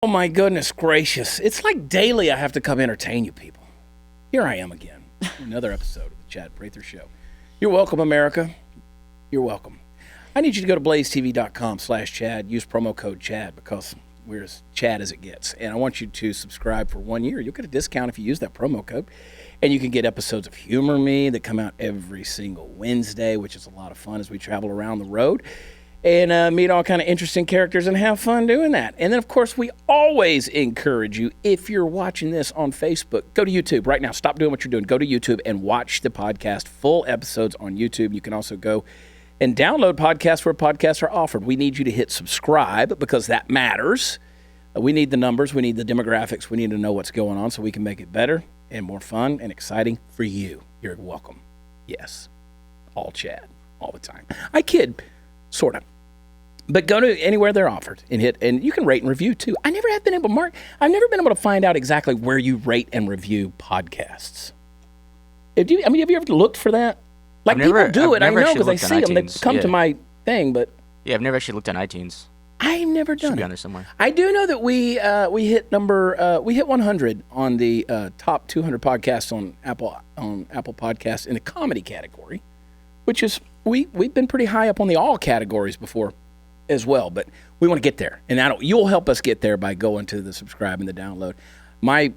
Oh my goodness gracious. It's like daily I have to come entertain you people. Here I am again. Another episode of the Chad Prather Show. You're welcome, America. You're welcome. I need you to go to blazetv.com/Chad. Use promo code Chad because we're as Chad as it gets. And I want you to subscribe for 1 year. You'll get a discount if you use that promo code. And you can get episodes of Humor Me that come out every single Wednesday, which is a lot of fun as we travel around the road and meet all kind of interesting characters and have fun doing that. And then, of course, we always encourage you, if you're watching this on Facebook, go to YouTube right now. Stop doing what you're doing. Go to YouTube and watch the podcast, full episodes on YouTube. You can also go and download podcasts where podcasts are offered. We need you to hit subscribe because that matters. We need the numbers. We need the demographics. We need to know what's going on so we can make it better and more fun and exciting for you. You're welcome. Yes. All Chad. All the time. I kid. Sort of. But go to anywhere they're offered and hit, and you can rate and review too. I've never been able to find out exactly where you rate and review podcasts. Have you ever looked for that? Like people do it, I know, because I see them. They come to my thing, but I've never actually looked on iTunes. I've never done it. Should be on there somewhere. I do know that we hit 100 on the top 200 podcasts on Apple Podcasts in the comedy category, which is we've been pretty high up on the all categories before as well, but we want to get there, and you'll help us get there by going to the subscribe and the download. My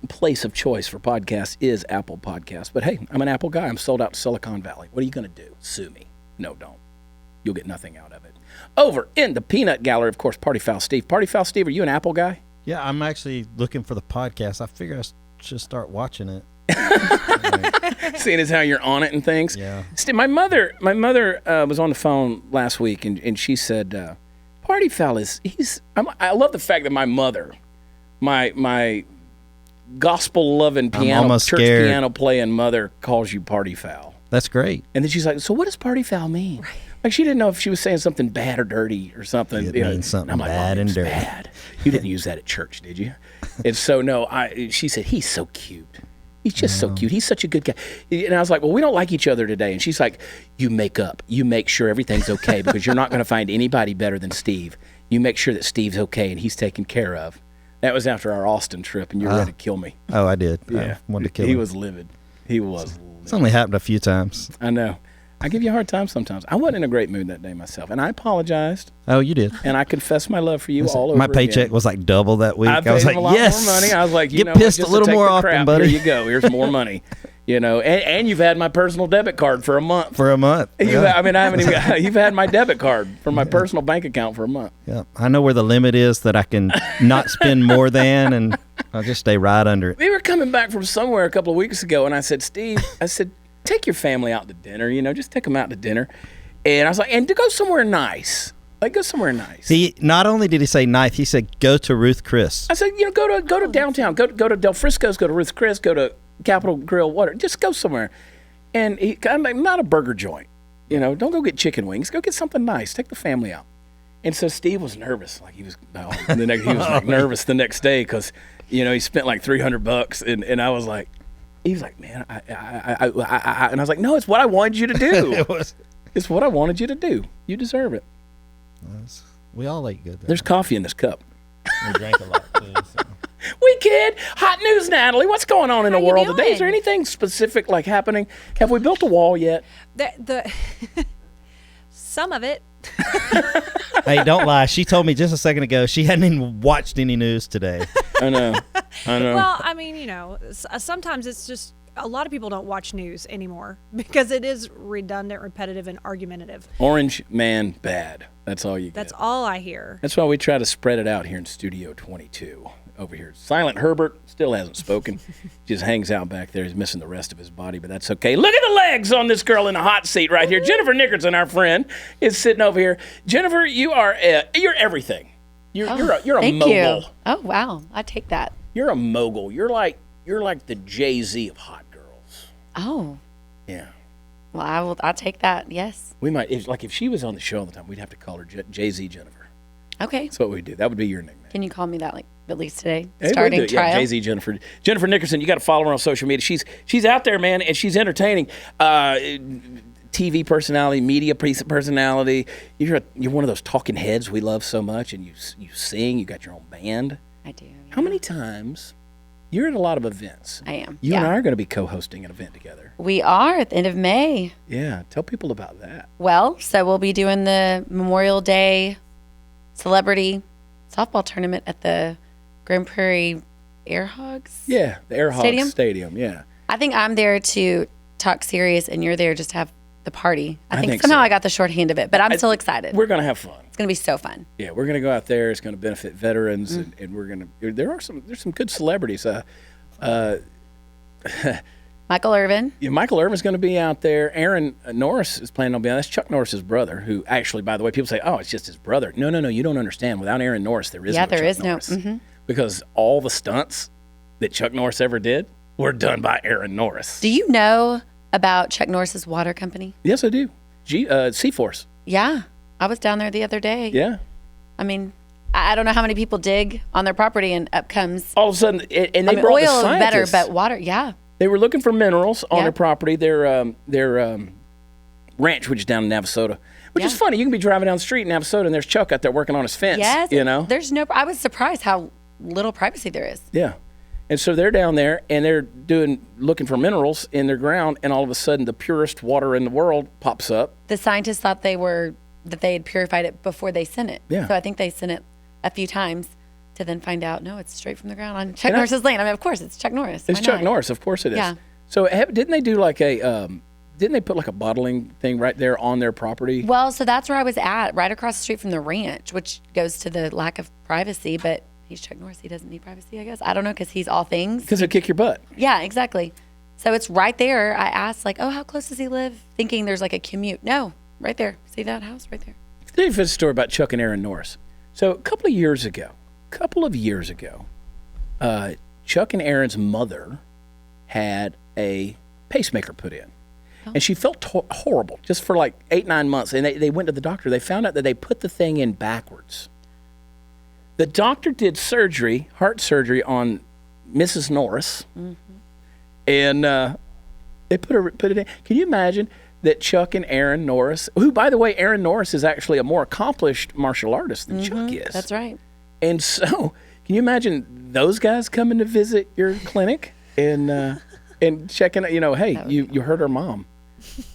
place of choice for podcasts is Apple Podcasts, but hey, I'm an Apple guy. I'm sold out to Silicon Valley. What are you going to do? Sue me? No, don't. You'll get nothing out of it. Over in the peanut gallery, of course, Party Foul Steve. Party Foul Steve, are you an Apple guy? Yeah, I'm actually looking for the podcast. I figure I should start watching it. Seeing as how you're on it and things. Yeah. My mother was on the phone last week, and she said, Party Foul I love the fact that my mother, my gospel-loving church piano playing mother calls you Party Foul. That's great. And then she's like, so what does Party Foul mean? Right. Like she didn't know if she was saying something bad or dirty or something. It means something bad and dirty. Bad. You didn't use that at church, did you? And so, no, she said, he's so cute. He's just so cute. He's such a good guy. And I was like, well, we don't like each other today. And she's like, you make up. You make sure everything's okay because you're not going to find anybody better than Steve. You make sure that Steve's okay and he's taken care of. That was after our Austin trip, and you were ready to kill me. Oh, I did. Yeah. I wanted to kill him. He was livid. He was livid. It's only happened a few times. I know. I give you a hard time sometimes. I wasn't in a great mood that day myself, and I apologized. Oh, you did. And I confessed my love for you all over My paycheck was like double that week. I was like, yes. More money. I was like, get pissed a little more often, buddy. Here you go. Here's more money. And you've had my personal debit card for a month. For a month. Yeah. You've had my debit card from my personal bank account for a month. Yeah. I know where the limit is that I can not spend more than, and I'll just stay right under it. We were coming back from somewhere a couple of weeks ago, and I said, Steve, take your family out to dinner, just take them out to dinner. And I was like, and to go somewhere nice. Like, go somewhere nice. Not only did he say nice, he said, go to Ruth Chris. I said, go to downtown. Go to Del Frisco's, go to Ruth Chris, go to Capitol Grill, whatever. Just go somewhere. And I'm like, not a burger joint. Don't go get chicken wings. Go get something nice. Take the family out. And so Steve was nervous. Like, he was nervous the next day because, he spent like $300. And I was like, he was like, man, and I was like, no, it's what I wanted you to do. It's what I wanted you to do. You deserve it. We all ate good. There's coffee in this cup. We drank a lot too. So. We kid. Hot news, Natalie. What's going on in the world today? Is there anything specific like happening? Have we built a wall yet? Some of it. Hey, don't lie. She told me just a second ago she hadn't even watched any news today. I know. Well, sometimes it's just a lot of people don't watch news anymore because it is redundant, repetitive, and argumentative. Orange man bad. That's all you get. That's all I hear. That's why we try to spread it out here in Studio 22 over here. Silent Herbert still hasn't spoken. Just hangs out back there. He's missing the rest of his body, but that's okay. Look at the legs on this girl in the hot seat right here. Jennifer Nickerson, our friend, is sitting over here. Jennifer, you're everything. You're a mogul. You. Oh wow, I take that. You're a mogul. You're like the Jay-Z of hot girls. Oh. Yeah. Well, I'll take that. Yes. We might if she was on the show all the time, we'd have to call her Jay-Z Jennifer. Okay. That's what we do. That would be your nickname. Can you call me that at least today? Hey, Starting we'll trial. Yeah, Jay-Z Jennifer Nickerson. You got to follow her on social media. She's out there, man, and she's entertaining. TV personality, media personality. You're one of those talking heads we love so much, and you sing. You got your own band. I do. How many times? You're at a lot of events. I am. You and I are going to be co-hosting an event together. We are at the end of May. Yeah, tell people about that. Well, so we'll be doing the Memorial Day celebrity softball tournament at the Grand Prairie Air Hogs. Yeah, the Air Hogs Stadium. Yeah. I think I'm there to talk serious, and you're there just to have the party. I think so. somehow I got the shorthand of it, but I'm still excited. We're going to have fun. It's going to be so fun. Yeah, we're going to go out there. It's going to benefit veterans, and we're going to. There's some good celebrities. Michael Irvin. Yeah, Michael Irvin's going to be out there. Aaron Norris is planning on being. That's Chuck Norris's brother. Who actually, by the way, people say, "Oh, it's just his brother." No, you don't understand. Without Aaron Norris, there is no Chuck Norris. Because all the stunts that Chuck Norris ever did were done by Aaron Norris. Do you know about Chuck Norris's water company? Yes, I do. Seaforce. Yeah, I was down there the other day. Yeah. I mean, I don't know how many people dig on their property, and up comes all of a sudden, and they brought oil the is better, scientists. but water, yeah. They were looking for minerals on their property, their ranch, which is down in Navasota, which is funny. You can be driving down the street in Navasota, and there's Chuck out there working on his fence. Yes, you know, there's no. I was surprised how little privacy there is. Yeah, and so they're down there, and they're looking for minerals in their ground, and all of a sudden, the purest water in the world pops up. The scientists thought they had purified it before they sent it. Yeah. So I think they sent it a few times to then find out, no, it's straight from the ground on Chuck Norris's land. I mean, of course, it's Chuck Norris. It's Chuck Norris, of course it is. Yeah. So didn't they do like didn't they put like a bottling thing right there on their property? Well, so that's where I was at, right across the street from the ranch, which goes to the lack of privacy, but he's Chuck Norris. He doesn't need privacy, I guess. I don't know, because he's all things. Because he'll kick your butt. Yeah, exactly. So it's right there. I asked, like, oh, how close does he live? Thinking there's like a commute. No, right there. See that house right there? Let me finish a story about Chuck and Aaron Norris. So a couple of years ago, Chuck and Aaron's mother had a pacemaker put in. And she felt horrible just for like 8-9 months. And they went to the doctor. They found out that they put the thing in backwards. The doctor did heart surgery on Mrs. Norris. And they put it in. Can you imagine that Chuck and Aaron Norris, who, by the way, Aaron Norris is actually a more accomplished martial artist than Chuck is. That's right. And so, can you imagine those guys coming to visit your clinic and checking, hey, you hurt our mom.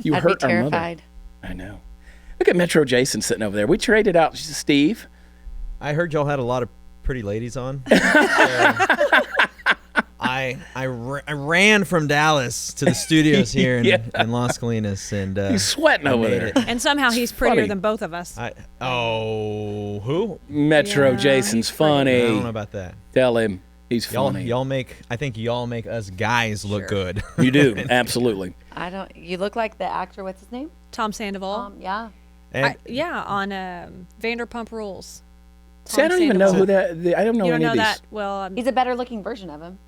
You I'd hurt be our mother. terrified. I know. Look at Metro Jason sitting over there. We traded out Steve. I heard y'all had a lot of pretty ladies on. I ran from Dallas to the studios here in Las Colinas, and he's sweating over there. And somehow he's prettier than both of us. Who? Metro Jason's funny. I don't know about that. Tell him he's funny. I think y'all make us guys look good. You do, absolutely. You look like the actor, what's his name? Tom Sandoval. Yeah. And on Vanderpump Rules. See, I don't even know who that. I don't know You don't any know of these. that? Well, He's a better looking version of him.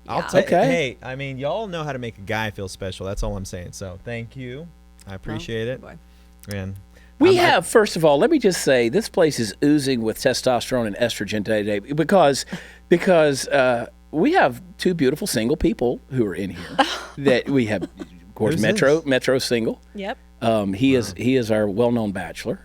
I'll take. Hey, I mean, y'all know how to make a guy feel special. That's all I'm saying. So thank you. I appreciate it. boy. And We have, first of all, let me just say, this place is oozing with testosterone and estrogen today because we have two beautiful single people who are in here. That we have, of course, Who's Metro single. Yep. He is our well-known bachelor.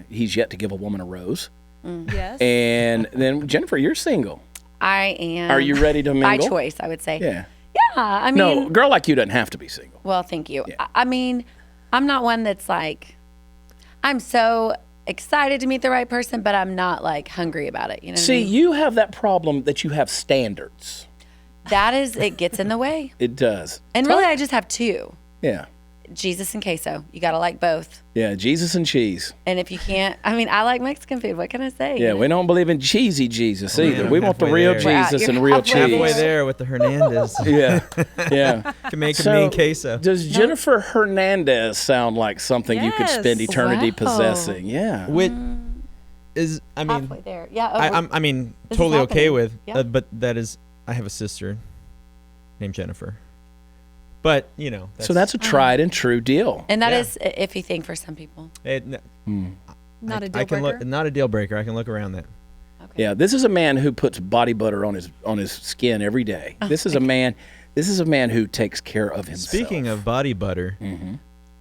He's yet to give a woman a rose. Yes. And then Jennifer, you're single. I am. Are you ready to mingle? By choice, I would say. Yeah. Yeah, I mean. No, a girl like you doesn't have to be single. Well, thank you. Yeah. I mean, I'm not one that's like, I'm so excited to meet the right person, but I'm not like hungry about it. You know what I See, mean? you have that problem that you have standards. It gets in the way. It does. And really, I just have two. Yeah. Jesus and queso. You got to like both. Yeah, Jesus and cheese. And if you can't, I mean, I like Mexican food. What can I say? Yeah, we don't believe in cheesy Jesus either. man, We I'm want the halfway real there. Jesus You're and real halfway cheese. halfway there with the Hernandez. Yeah, yeah. Can make So, a mean queso. Does Jennifer Hernandez sound like something you could spend Yes. eternity Wow. possessing? Yeah. Which is, I mean, Halfway there. Yeah. I mean, This is totally okay happening. with, Yeah. but that is, I have a sister named Jennifer. But, So that's a tried and true deal. and that Yeah. is an iffy thing for some people. Not a I deal can breaker. look, not a deal breaker. I can look around that. Okay. Yeah, this is a man who puts body butter on his skin every day. This is a man who takes care of himself. Speaking of body butter,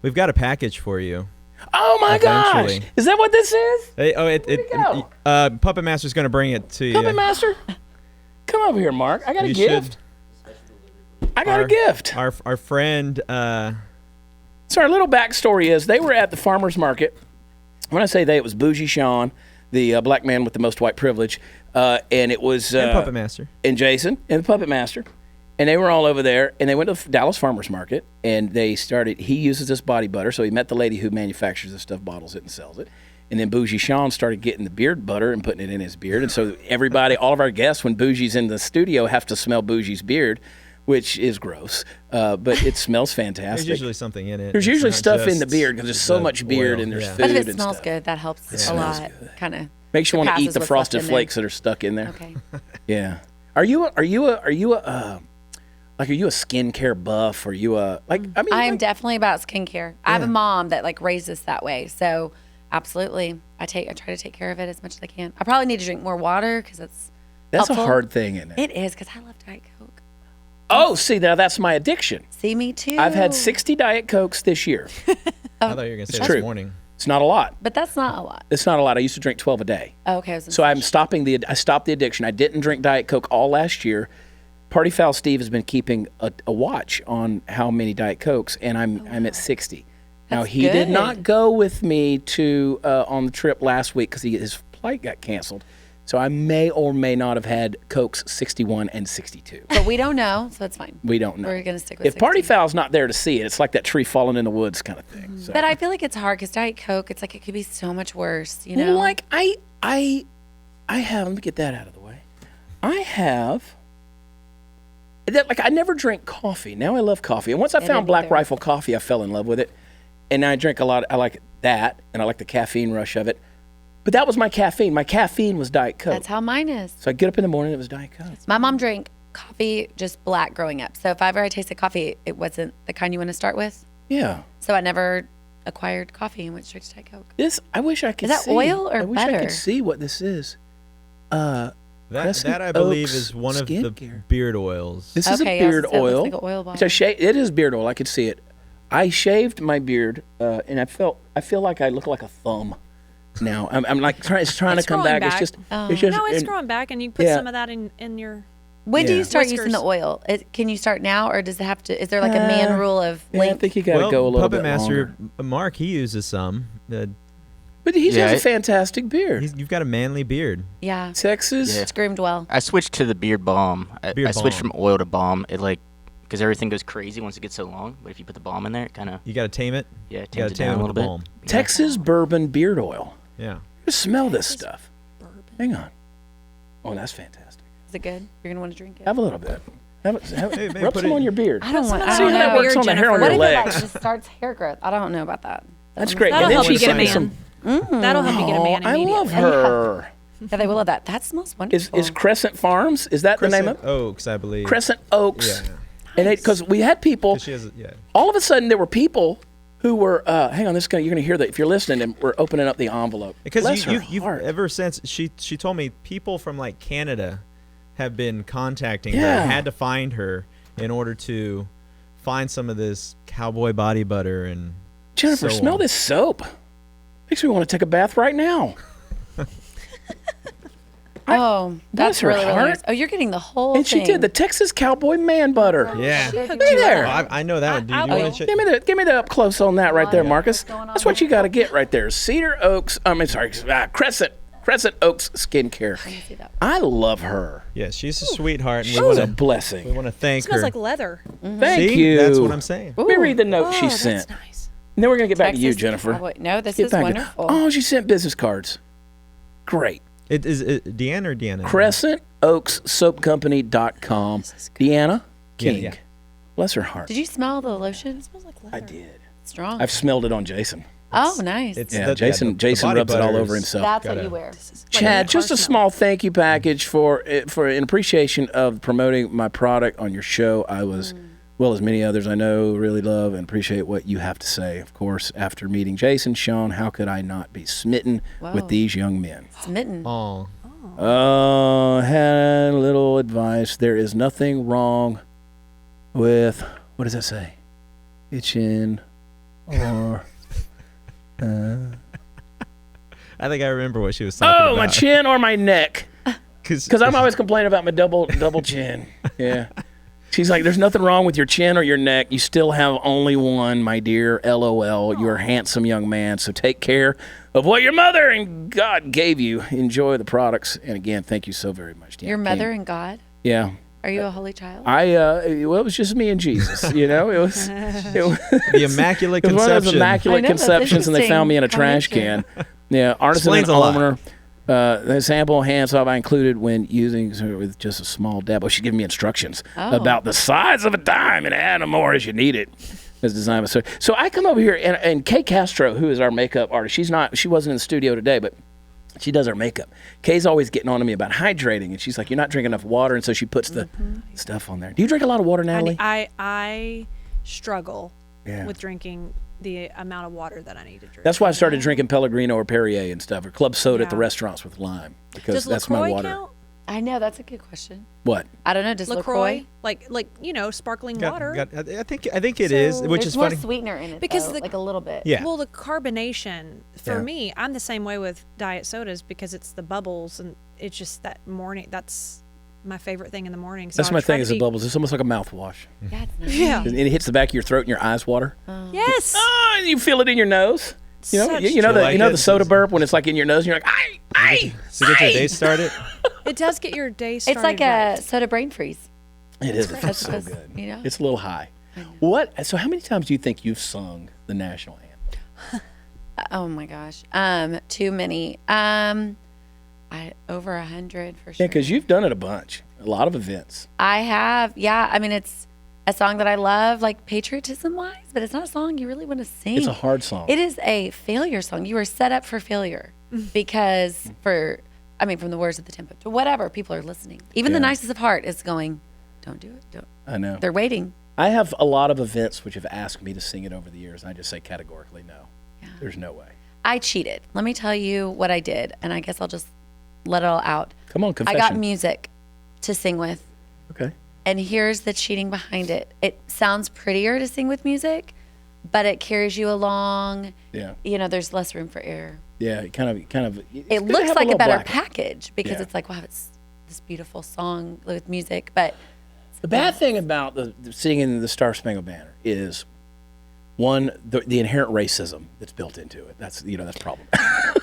We've got a package for you. Oh my Eventually. gosh! Is that what this is? Hey, go? Puppet Master's going to bring it to you. Puppet Master, come over here, Mark. I got a gift. I got a gift. Our friend. So our little backstory is they were at the farmer's market. When I say they, it was Bougie Sean, the black man with the most white privilege, and it was and Puppet Master. And Jason and the Puppet Master. And they were all over there, and they went to the Dallas Farmers Market, and he uses this body butter, so he met the lady who manufactures this stuff, bottles it, and sells it. And then Bougie Sean started getting the beard butter and putting it in his beard. And so everybody, all of our guests, when Bougie's in the studio, have to smell Bougie's beard, which is gross, but it smells fantastic. There's usually something in it. There's usually not stuff in just the beard because there's so much beard oil. and there's Yeah. food But if and it smells stuff. good, that helps a smells lot. good. Kind of Makes you want to eat surpasses the what's frosted left in there. flakes that are stuck in there. Okay. Yeah. Are you a skincare buff? Are you a I am definitely about skincare. I have a mom that like raised us that way, so absolutely, I try to take care of it as much as I can. I probably need to drink more water because that's a helpful. hard thing, isn't it? It is because I love Diet Coke. Oh, see, now that's my addiction. See, me too. I've had 60 Diet Cokes this year. I thought you were going to say true. this morning. It's not a lot. but that's not a lot. It's not a lot. I used to drink 12 a day. Oh, okay. So I stopped the addiction. I didn't drink Diet Coke all last year. Party Foul Steve has been keeping a watch on how many Diet Cokes, and I'm at 60. Now, That's he did good. not go with me to on the trip last week because his flight got canceled. So I may or may not have had Cokes 61 and 62. But we don't know, so it's fine. We don't know. We're gonna stick with If Party 60. Foul's not there to see it, it's like that tree falling in the woods kind of thing. So. But I feel like it's hard because Diet Coke, it's like it could be so much worse, you know? Like I have. Let me get that out of the way. I have. That like I never drink coffee. Now I love coffee, and once I found me Black neither. Rifle coffee, I fell in love with it. And now I drink a lot. I like that, and I like the caffeine rush of it. But that was my caffeine. My caffeine was Diet Coke. That's how mine is. So I get up in the morning, it was Diet Coke. My mom drank coffee just black growing up. So if ever I tasted coffee, it wasn't the kind you want to start with. Yeah. So I never acquired coffee and went straight to Diet Coke. This I wish I could. Is that see. oil or I wish I butter? could see what this is. That I believe Oaks is one of the skincare. beard oils. This is a Okay, I was beard gonna say it looks oil. like an oil bottle. Which it is beard oil. I could see it. I shaved my beard, and I feel like I look like a thumb now. I'm like trying to come growing back. back. It's just Oh. it's just No, it's and- growing back, and you put Yeah. some of that in your. When do Yeah. you start using Whiskers. the oil? Can you start now, or does it have to? Is there like a man rule of Yeah, I length? think you got to go a little Puppet bit Master longer. Mark, he uses some. But he Yeah, has a fantastic beard. You've got a manly beard. Yeah, Texas. Yeah. it's groomed well. I switched to the beard balm. Beard I switched balm. from oil to balm. It because everything goes crazy once it gets so long. But if you put the balm in there, it kind of You got to tame it. it You got tames to it tame down it a with little the bit. balm. Texas bourbon beard oil. Yeah. Just smell this stuff. Hang on. Oh, that's fantastic. Is it good? You're gonna want to drink it. Have a little bit. Hey, man, Rub put some it- on your beard. I don't want. I See don't how that know. works on the hair on What your if it like legs. just starts hair growth? I don't know about that. That's great. That'll And then help you get a just man. some- That'll help you get a man Oh, I immediately. love her. Yeah, they will love that. That smells wonderful. Is Crescent Farms? Is that the name of Crescent Oaks, I believe. Crescent Oaks? Yeah. And because we had people, 'Cause she has, yeah. all of a sudden there were people who were. Hang on, you're going to hear that if you're listening, and we're opening up the envelope. Because Bless you've her heart. ever since she told me people from like Canada have been contacting Yeah. her, had to find her in order to find some of this cowboy body butter and Jennifer, so smell on. this soap. Makes me want to take a bath right now. Oh, Bless that's her really heart. nice. Oh, you're getting the whole And she thing. did the Texas Cowboy Man Butter. Yeah. Look Look there. Well, I know that one. Do you I'll- want to Give me the up close on that right there, Marcus. What's going on That's what you got to get right there. Cedar Oaks. Crescent Oaks Skincare. see that. I love her. Yes, she's a sweetheart, and She we was a want to blessing. thank smells her. like leather. Thank See? you. That's what I'm saying. Let me read the note she Oh, sent. that's nice. And then we're gonna get back to you, Texas Jennifer. Cowboy. No, this Get is back to- wonderful. Oh, she sent business cards. Great. It is Deanna or Deanna? CrescentOaksSoapCompany.com. Deanna King. Yeah. Bless her heart. Did you smell the lotion? It smells like leather. I did. strong. I've smelled it on Jason. Oh, nice. It's Yeah, the- Jason. the Jason body rubs it all butter over is- himself. That's what gotta- you wear. Chad, Like just a car small thank you package for in appreciation of promoting my product on your show. I was, well as many others I know, really love and appreciate what you have to say. Of course, after meeting Jason, Sean, how could I not be smitten with Whoa. these young men? Smitten. Oh, Had a little advice. There is nothing wrong with, what does that say? Itching. or I think I remember what she was talking about. my chin or my neck. Because Because I'm always complaining about my double chin. Yeah. She's like, there's nothing wrong with your chin or your neck. You still have only one, my dear. LOL. You're a handsome young man. So take care of what your mother and God gave you. Enjoy the products. And again, thank you so very much. Your mother and God? Yeah. Are you a holy child? Well, it was just me and Jesus. You know, it was the Immaculate it was one of those Conception. immaculate I know, that's conceptions, and they found me in a trash can. interesting. Yeah, artisan Explains and a lot. owner. The sample hand swab I included when using with just a small dab. Oh, she's giving me instructions about the size of a dime and add more as you need it. As designed. So I come over here and Kay Castro, who is our makeup artist, she wasn't in the studio today, but she does our makeup. Kay's always getting on to me about hydrating, and she's like, "You're not drinking enough water," and so she puts the stuff on there. Do you drink a lot of water, Natalie? I struggle Yeah. with drinking the amount of water that I need to drink. That's why I started drinking Pellegrino or Perrier and stuff, or club soda at the Yeah. restaurants with lime, because Does that's LaCroix my water. count? I know, that's a good question. What? I don't know. Does LaCroix? LaCroix? Like sparkling water. I think it is, which There's is more funny. sweetener in it, Because though, like a little bit. Yeah. Well, the carbonation for Yeah. me, I'm the same way with diet sodas because it's the bubbles and it's just that morning. That's my favorite thing in the morning. So That's I'll my try thing to is the be- bubbles. It's almost like a mouthwash. Yeah, it's nice. Yeah. And it hits the back of your throat and your eyes water. Yes. Oh, and you feel it in your nose. You know, Such you know Do you like the it? soda burp when it's like in your nose and you're like, "Aye." To get your day started. It does get your day started. It's like right. a soda brain freeze. It is. It feels so That's- good. you know? It's a little high. What? So how many times do you think you've sung the national anthem? Oh my gosh. Too many. Over 100 for sure. Yeah, because you've done it a bunch. A lot of events. I have. Yeah. I mean, it's a song that I love, like patriotism wise, but it's not a song you really want to sing. It's a hard song. It is a failure song. You are set up for failure because from the words of the tempo to whatever, people are listening. Even the Yeah. nicest of heart is going, don't do it. Don't. I know. They're waiting. I have a lot of events which have asked me to sing it over the years, and I just say categorically no. Yeah. There's no way. I cheated. Let me tell you what I did, and I guess I'll just let it all out. Come on, I confession. got music to sing with. Okay. And here's the cheating behind it. It sounds prettier to sing with music, but it carries you along. Yeah. You know, there's less room for error. Yeah. It kind of. It good to looks have like a little better bracket. package because Yeah. it's like, wow, it's this beautiful song with music. But The bad thing about the singing the Star Spangled Banner is, one, the inherent racism that's built into it. That's that's a problem.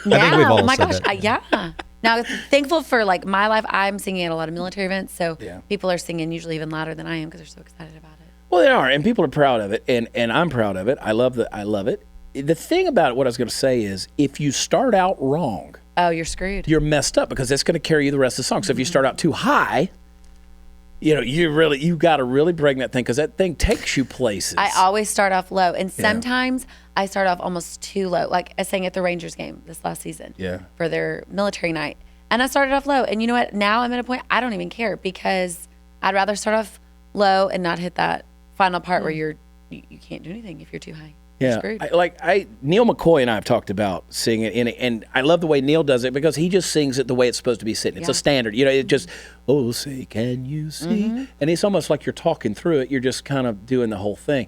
yeah, we've all oh my said gosh, that. yeah. Now, thankful for like my life, I'm singing at a lot of military events, so Yeah. people are singing usually even louder than I am because they're so excited about it. Well, they are, and people are proud of it, and I'm proud of it. I love it. The thing about it, what I was going to say is, if you start out wrong, Oh, you're screwed. you're messed up because that's going to carry you the rest of the song. So if you start out too high, you got to really bring that thing because that thing takes you places. I always start off low, and sometimes I start off almost too low. Like I sang at the Rangers game this last season for their military night, and I started off low. And you know what? Now I'm at a point I don't even care because I'd rather start off low and not hit that final part where you can't do anything if you're too high. You're Yeah, screwed. Neil McCoy and I have talked about singing it, and I love the way Neil does it because he just sings it the way it's supposed to be sitting. It's a standard, it just, oh, say, can you see? And it's almost like you're talking through it. You're just kind of doing the whole thing.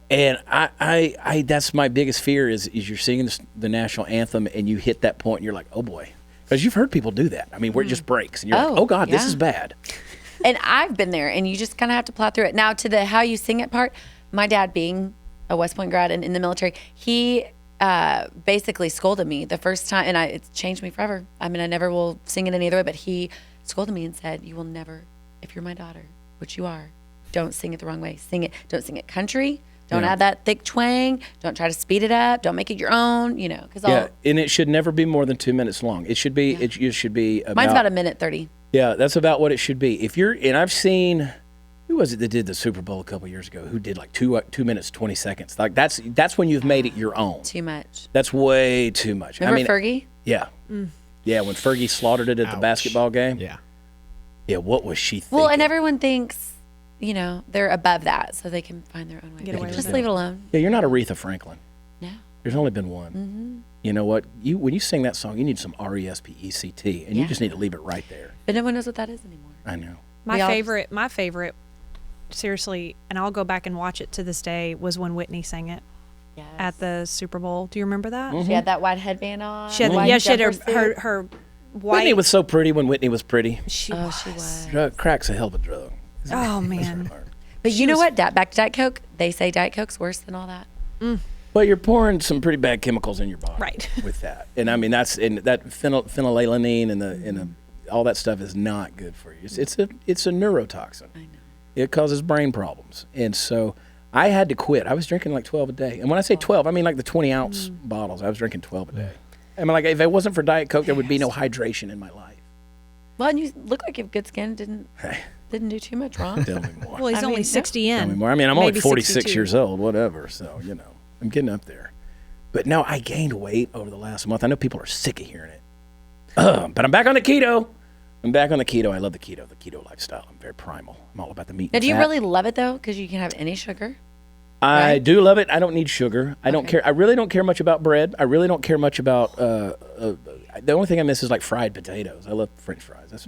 And I that's my biggest fear is you're singing the national anthem and you hit that point and you're like, oh boy, because you've heard people do that. I mean, where it just breaks and you're like, oh God, this is bad. And I've been there, and you just kind of have to plow through it. Now, to the how you sing it part, my dad being a West Point grad and in the military, he basically scolded me the first time, and it's changed me forever. I mean, I never will sing it any other way, but he scolded me and said, you will never, if you're my daughter, which you are, don't sing it the wrong way. Sing it. Don't sing it country. Don't add that thick twang. Don't try to speed it up. Don't make it your own, because And it should never be more than 2 minutes long. It should be, it should be about. mine's about a minute 30. Yeah, that's about what it should be. And I've seen, who was it that did the Super Bowl a couple years ago? Who did like 2 minutes 20 seconds? Like that's when you've made it your own. Too much. That's way too much. Remember Fergie? Yeah, yeah. When Fergie slaughtered it at the basketball game. Yeah. What was she thinking? Well, and everyone thinks, they're above that, so they can find their own way. Get away Just with leave it alone. Yeah, you're not Aretha Franklin. No. There's only been one. Mm-hmm. You know what? When you sing that song, you need some R-E-S-P-E-C-T, and you just need to leave it right there. But no one knows what that is anymore. I know. My favorite, seriously, and I'll go back and watch it to this day, was when Whitney sang it. at the Super Bowl. Do you remember that? She had that white headband on. She had, white she had jumper suit. her white. Whitney was so pretty when Whitney was pretty. She Oh, was. she was. Crack's a hell of a drug. Oh man. But you know what? Back to Diet Coke. They say Diet Coke's worse than all that. Well, you're pouring some pretty bad chemicals in your body, Right. With that, and I mean that phenylalanine and all that stuff is not good for you. It's a neurotoxin. I know. It causes brain problems, and so I had to quit. I was drinking like 12 a day, and when I say 12, I mean like the 20-ounce bottles. I was drinking 12 a day. I mean, like if it wasn't for Diet Coke, there would be no hydration in my life. Well, and you look like you have good skin. Didn't do too much wrong. Tell me more. Well, he's I only mean, 60 in. Tell me more. I mean, I'm only Maybe 46 62. years old, whatever. So I'm getting up there. But no, I gained weight over the last month. I know people are sick of hearing it. But I'm back on the keto. I love the keto lifestyle. I'm very primal. I'm all about the meat. Now, and do you fat. really love it though? Because you can have any sugar. I right? do love it. I don't need sugar. I don't care. I really don't care much about bread. I really don't care much about. The only thing I miss is like fried potatoes. I love French fries. That's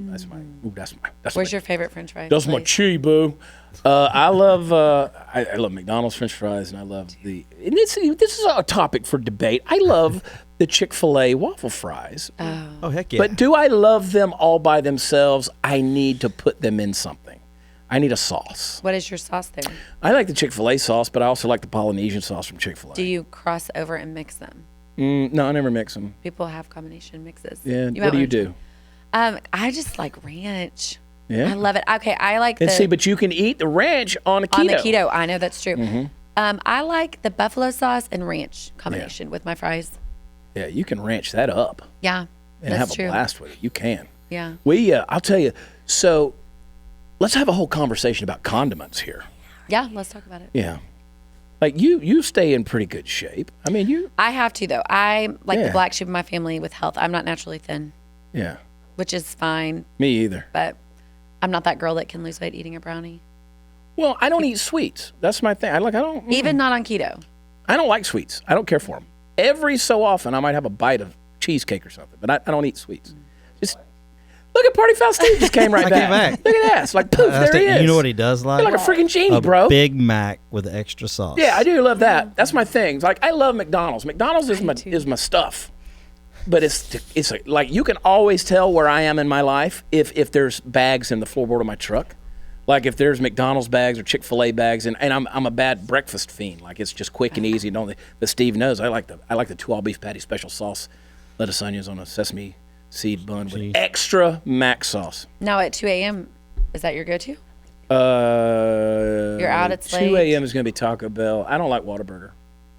Where's your favorite French fries? That's my place? chi, boo. I love McDonald's French fries, and I love and this is a topic for debate. I love the Chick-fil-A waffle fries. Oh, heck yeah. But do I love them all by themselves? I need to put them in something. I need a sauce. What is your sauce there? I like the Chick-fil-A sauce, but I also like the Polynesian sauce from Chick-fil-A. Do you cross over and mix them? No, I never mix them. People have combination mixes. Yeah. You might What do you wanna- do? I just like ranch. Yeah. I love it. Okay, I like And the see, but you can eat the ranch on a keto. on the keto. I know that's true. I like the buffalo sauce and ranch combination with my fries. Yeah, you can ranch that up Yeah, and that's have true. a blast with it. You can. Yeah. I'll tell you. So, let's have a whole conversation about condiments here. Yeah, let's talk about it. Yeah. Like you stay in pretty good shape. I mean, you. I have to though. I'm like Yeah. the black sheep of my family with health. I'm not naturally thin, Yeah. which is fine, Me either. but I'm not that girl that can lose weight eating a brownie. Well, I don't eat sweets. That's my thing. I don't. Even not on keto. I don't like sweets. I don't care for them. Every so often, I might have a bite of cheesecake or something, but I don't eat sweets. Just look at Party Foul Steve just came right I back. came back. Look at that. It's like poof, there he is. You know what he does like? You're like a freaking genie, a bro. Big Mac with extra sauce. Yeah, I do love that. That's my thing. Like I love McDonald's. McDonald's is my stuff. But it's like you can always tell where I am in my life if there's bags in the floorboard of my truck. Like if there's McDonald's bags or Chick-fil-A bags, and I'm a bad breakfast fiend. Like it's just quick and easy. But Steve knows I like the 2 all beef patty special sauce, lettuce, onions on a sesame seed bun with extra mac sauce. Now at 2 a.m., is that your go-to? You're out, it's 2 late. a.m. is going to be Taco Bell. I don't like Whataburger.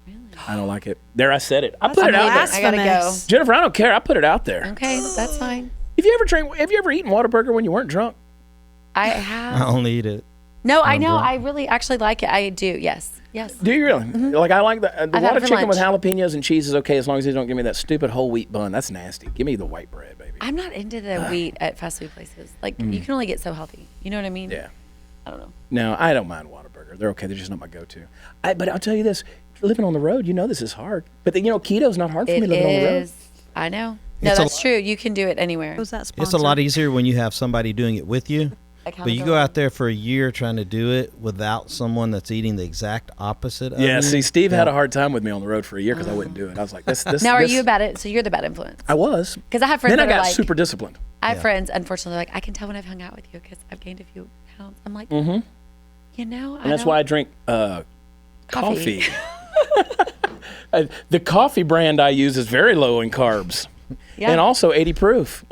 Really? I don't like it. There, I said it. I put it out there. I gotta go. Blasphemous. Jennifer, I don't care. I put it out there. Okay, that's fine. Have you ever eaten Whataburger when you weren't drunk? I I have. only eat it. No, I know. I really actually like it. I do. Yes. Do you really? Like I like the I've had water it for chicken with lunch. jalapenos and cheese is okay as long as they don't give me that stupid whole wheat bun. That's nasty. Give me the white bread, baby. I'm not into the wheat at fast food places. Like you can only get so healthy. You know what I mean? Yeah. I don't know. No, I don't mind Whataburger. They're okay. They're just not my go-to. But I'll tell you this: living on the road, this is hard. But keto's not hard for me It living on the road. is. I know. No, It's a that's true. You can do it anywhere. Who's that It's sponsor? a lot easier when you have somebody doing it with you. But you go out there for a year trying to do it without someone that's eating the exact opposite of Yeah. you. See, Steve had a hard time with me on the road for a year because I wouldn't do it. I was like, this. Now, are this- you a bad? So you're the bad influence. I was. Because I have friends Then I that are got like, super disciplined. I have friends, unfortunately, like I can tell when I've hung out with you because I've gained a few pounds. I'm like, I And that's don't- why I drink coffee. The coffee brand I use is very low in carbs Yeah. and also 80 proof.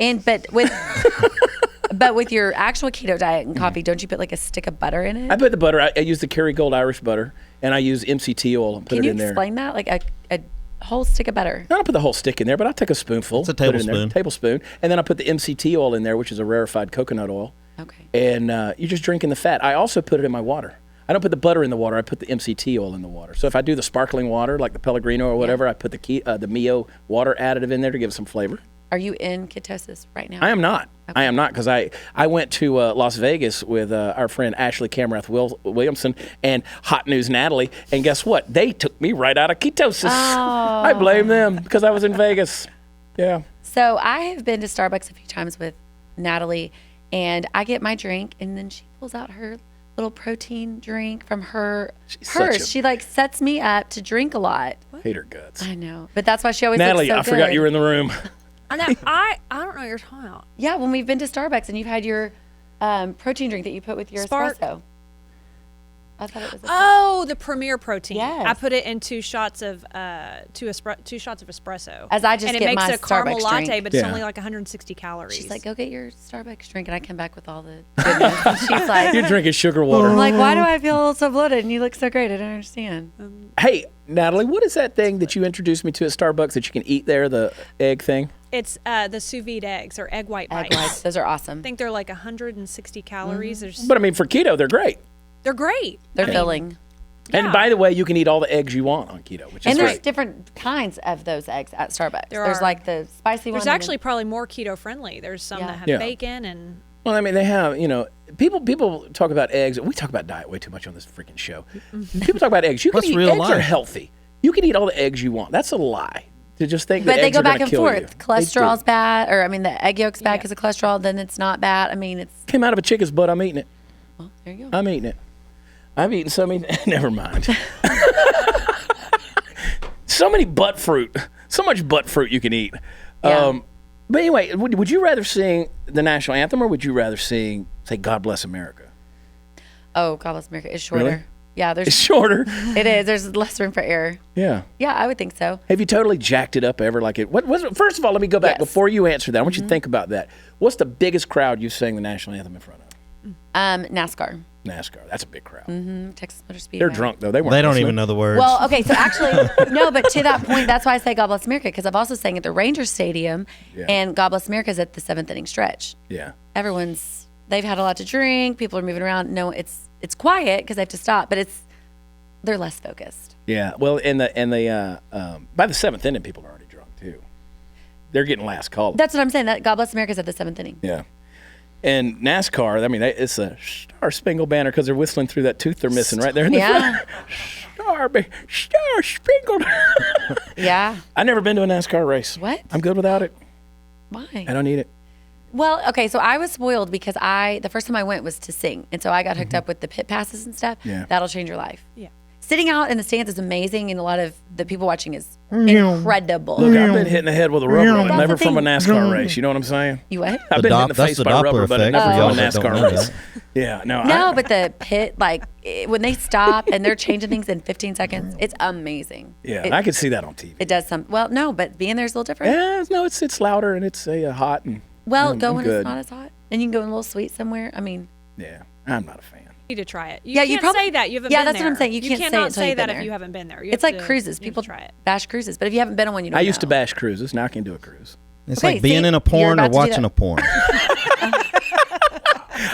But with your actual keto diet and coffee, don't you put like a stick of butter in it? I put the butter. I use the Kerrygold Irish butter, and I use MCT oil and put Can it you in there. explain that? Like a whole stick of butter. I don't put the whole stick in there, but I'll take a spoonful. It's a put it in there, tablespoon. tablespoon, and then I put the MCT oil in there, which is a rarefied coconut oil. Okay. And you're just drinking the fat. I also put it in my water. I don't put the butter in the water. I put the MCT oil in the water. So if I do the sparkling water, like the Pellegrino or whatever, I put the Mio water additive in there to give it some flavor. Are you in ketosis right now? I am not. I am not because I went to Las Vegas with our friend Ashley Camrath Williamson and Hot News Natalie, and guess what? They took me right out of ketosis. I blame them because I was in Vegas. Yeah. So I have been to Starbucks a few times with Natalie, and I get my drink, and then she pulls out her little protein drink from her She's purse. such a- She like sets me up to drink a lot. Hate her guts. I know, but that's why she always Natalie, looks so I forgot good. you were in the room. I know. I don't know what you're talking about. Yeah, when we've been to Starbucks and you've had your protein drink that you put with your Spark. espresso. I thought it was. Oh, the Premier protein. Yes. I put it in 2 shots of two shots of espresso. As I just and it get makes my a caramel Starbucks latte, drink. but it's Yeah. only like 160 calories. She's like, go get your Starbucks drink, and I come back with all the goodness. And she's like, You're drinking sugar water. I'm like, why do I feel so bloated? And you look so great. I don't understand. Hey, Natalie, what is that thing that you introduced me to at Starbucks that you can eat there, the egg thing? It's the sous vide eggs or egg white Egg bites. whites, those are awesome. I think they're like 160 calories. Mm-hmm. There's But I mean, for keto, they're great. They're great. They're I mean, filling. And Yeah. by the way, you can eat all the eggs you want on keto, which is And there's great. different kinds of those eggs at Starbucks. There There's are. like the spicy one. There's and actually probably more keto friendly. There's some Yeah. that have Yeah. bacon and Well, I mean, they have, people talk about eggs. We talk about diet way too much on this freaking show. People talk about eggs. You can That's eat real eggs are life. healthy. You can eat all the eggs you want. That's a lie. To just think But that they eggs go are gonna back and kill forth. you. They do. Cholesterol's bad, or I mean, the egg yolk's bad Yeah. because of cholesterol. Then it's not bad. I mean, it's Came out of a chicken's butt. I'm eating it. well, there you go. I'm eating it. I've eaten so many. Never mind. So many butt fruit. So much butt fruit you can eat. Yeah. But anyway, would you rather sing the national anthem or would you rather sing, say, God Bless America? Oh, God bless America. It's shorter. Really? Yeah, It's there's shorter. it is. There's less room for error. Yeah. Yeah, I would think so. Have you totally jacked it up ever? Like it? What was it? First of all, let me go back Yes. before you answer that. I want you to think about that. What's the biggest crowd you've sang the national anthem in front of? NASCAR, NASCAR. That's a big crowd. Texas Motor Speedway. They're drunk though. They weren't. They don't listening. even know the words. Well, okay, so actually, no, but to that point, that's why I say God bless America, because I've also sang at the Rangers Stadium, Yeah. and God bless America is at the 7th inning stretch. Yeah. They've had a lot to drink. People are moving around. No, it's quiet because they have to stop, but they're less focused. Yeah. Well, by the 7th inning, people are already drunk too. They're getting last call. That's what I'm saying. That God bless America is at the 7th inning. Yeah. And NASCAR, I mean, it's a Star Spangled Banner because they're whistling through that tooth they're missing right there in the Yeah. front. Star Spangled. Yeah. I've never been to a NASCAR race. What? I'm good without it. Why? I don't need it. Well, okay, so I was spoiled because the first time I went was to sing. And so I got hooked up with the pit passes and stuff. Yeah. That'll change your life. yeah. Sitting out in the stands is amazing, and a lot of the people watching is incredible. Look, I've been hitting the head with a rubber, but That's never the from a thing. NASCAR race. You know what I'm saying? You what? I've been hit in the that's face the by Doppler rubber, but effect never for from a y'all that don't NASCAR know race. that. Yeah, no. No, but the pit, when they stop and they're changing things in 15 seconds, it's amazing. Yeah, It, I could see that on TV. it does some. Well, no, but being there is a little different. Yeah, no, it's louder and it's hot and Well, I'm go when good. it's not as hot, and you can go in a little sweet somewhere. I mean, Yeah, I'm not a fan. You need to try it. You Yeah, can't you probably- say that. You haven't Yeah, been that's what I'm there. saying. You can't say it cannot until say you've that been if there. you haven't been there. You it's have like to- cruises. you have People to try it. bash cruises, but if you haven't been on one, you don't I used to know. bash cruises. Now I can do a cruise. It's Okay, like being see, in a you're porn or about to do watching that. a porn.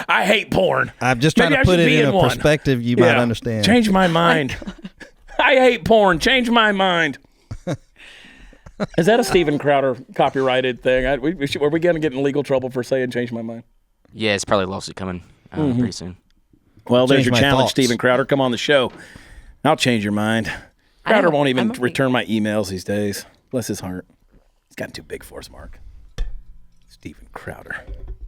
I hate porn. I'm just trying Maybe to I put should it be in a one. perspective you might understand. Change my mind. I hate porn. Change my mind. Is that a Steven Crowder copyrighted thing? Are we going to get in legal trouble for saying change my mind? Yeah, it's probably a lawsuit coming pretty soon. Well, there's Change your my challenge, thoughts. Steven Crowder. Come on the show. I'll change your mind. Crowder won't even I'm okay. return my emails these days. Bless his heart. He's gotten too big for us, Mark. Steven Crowder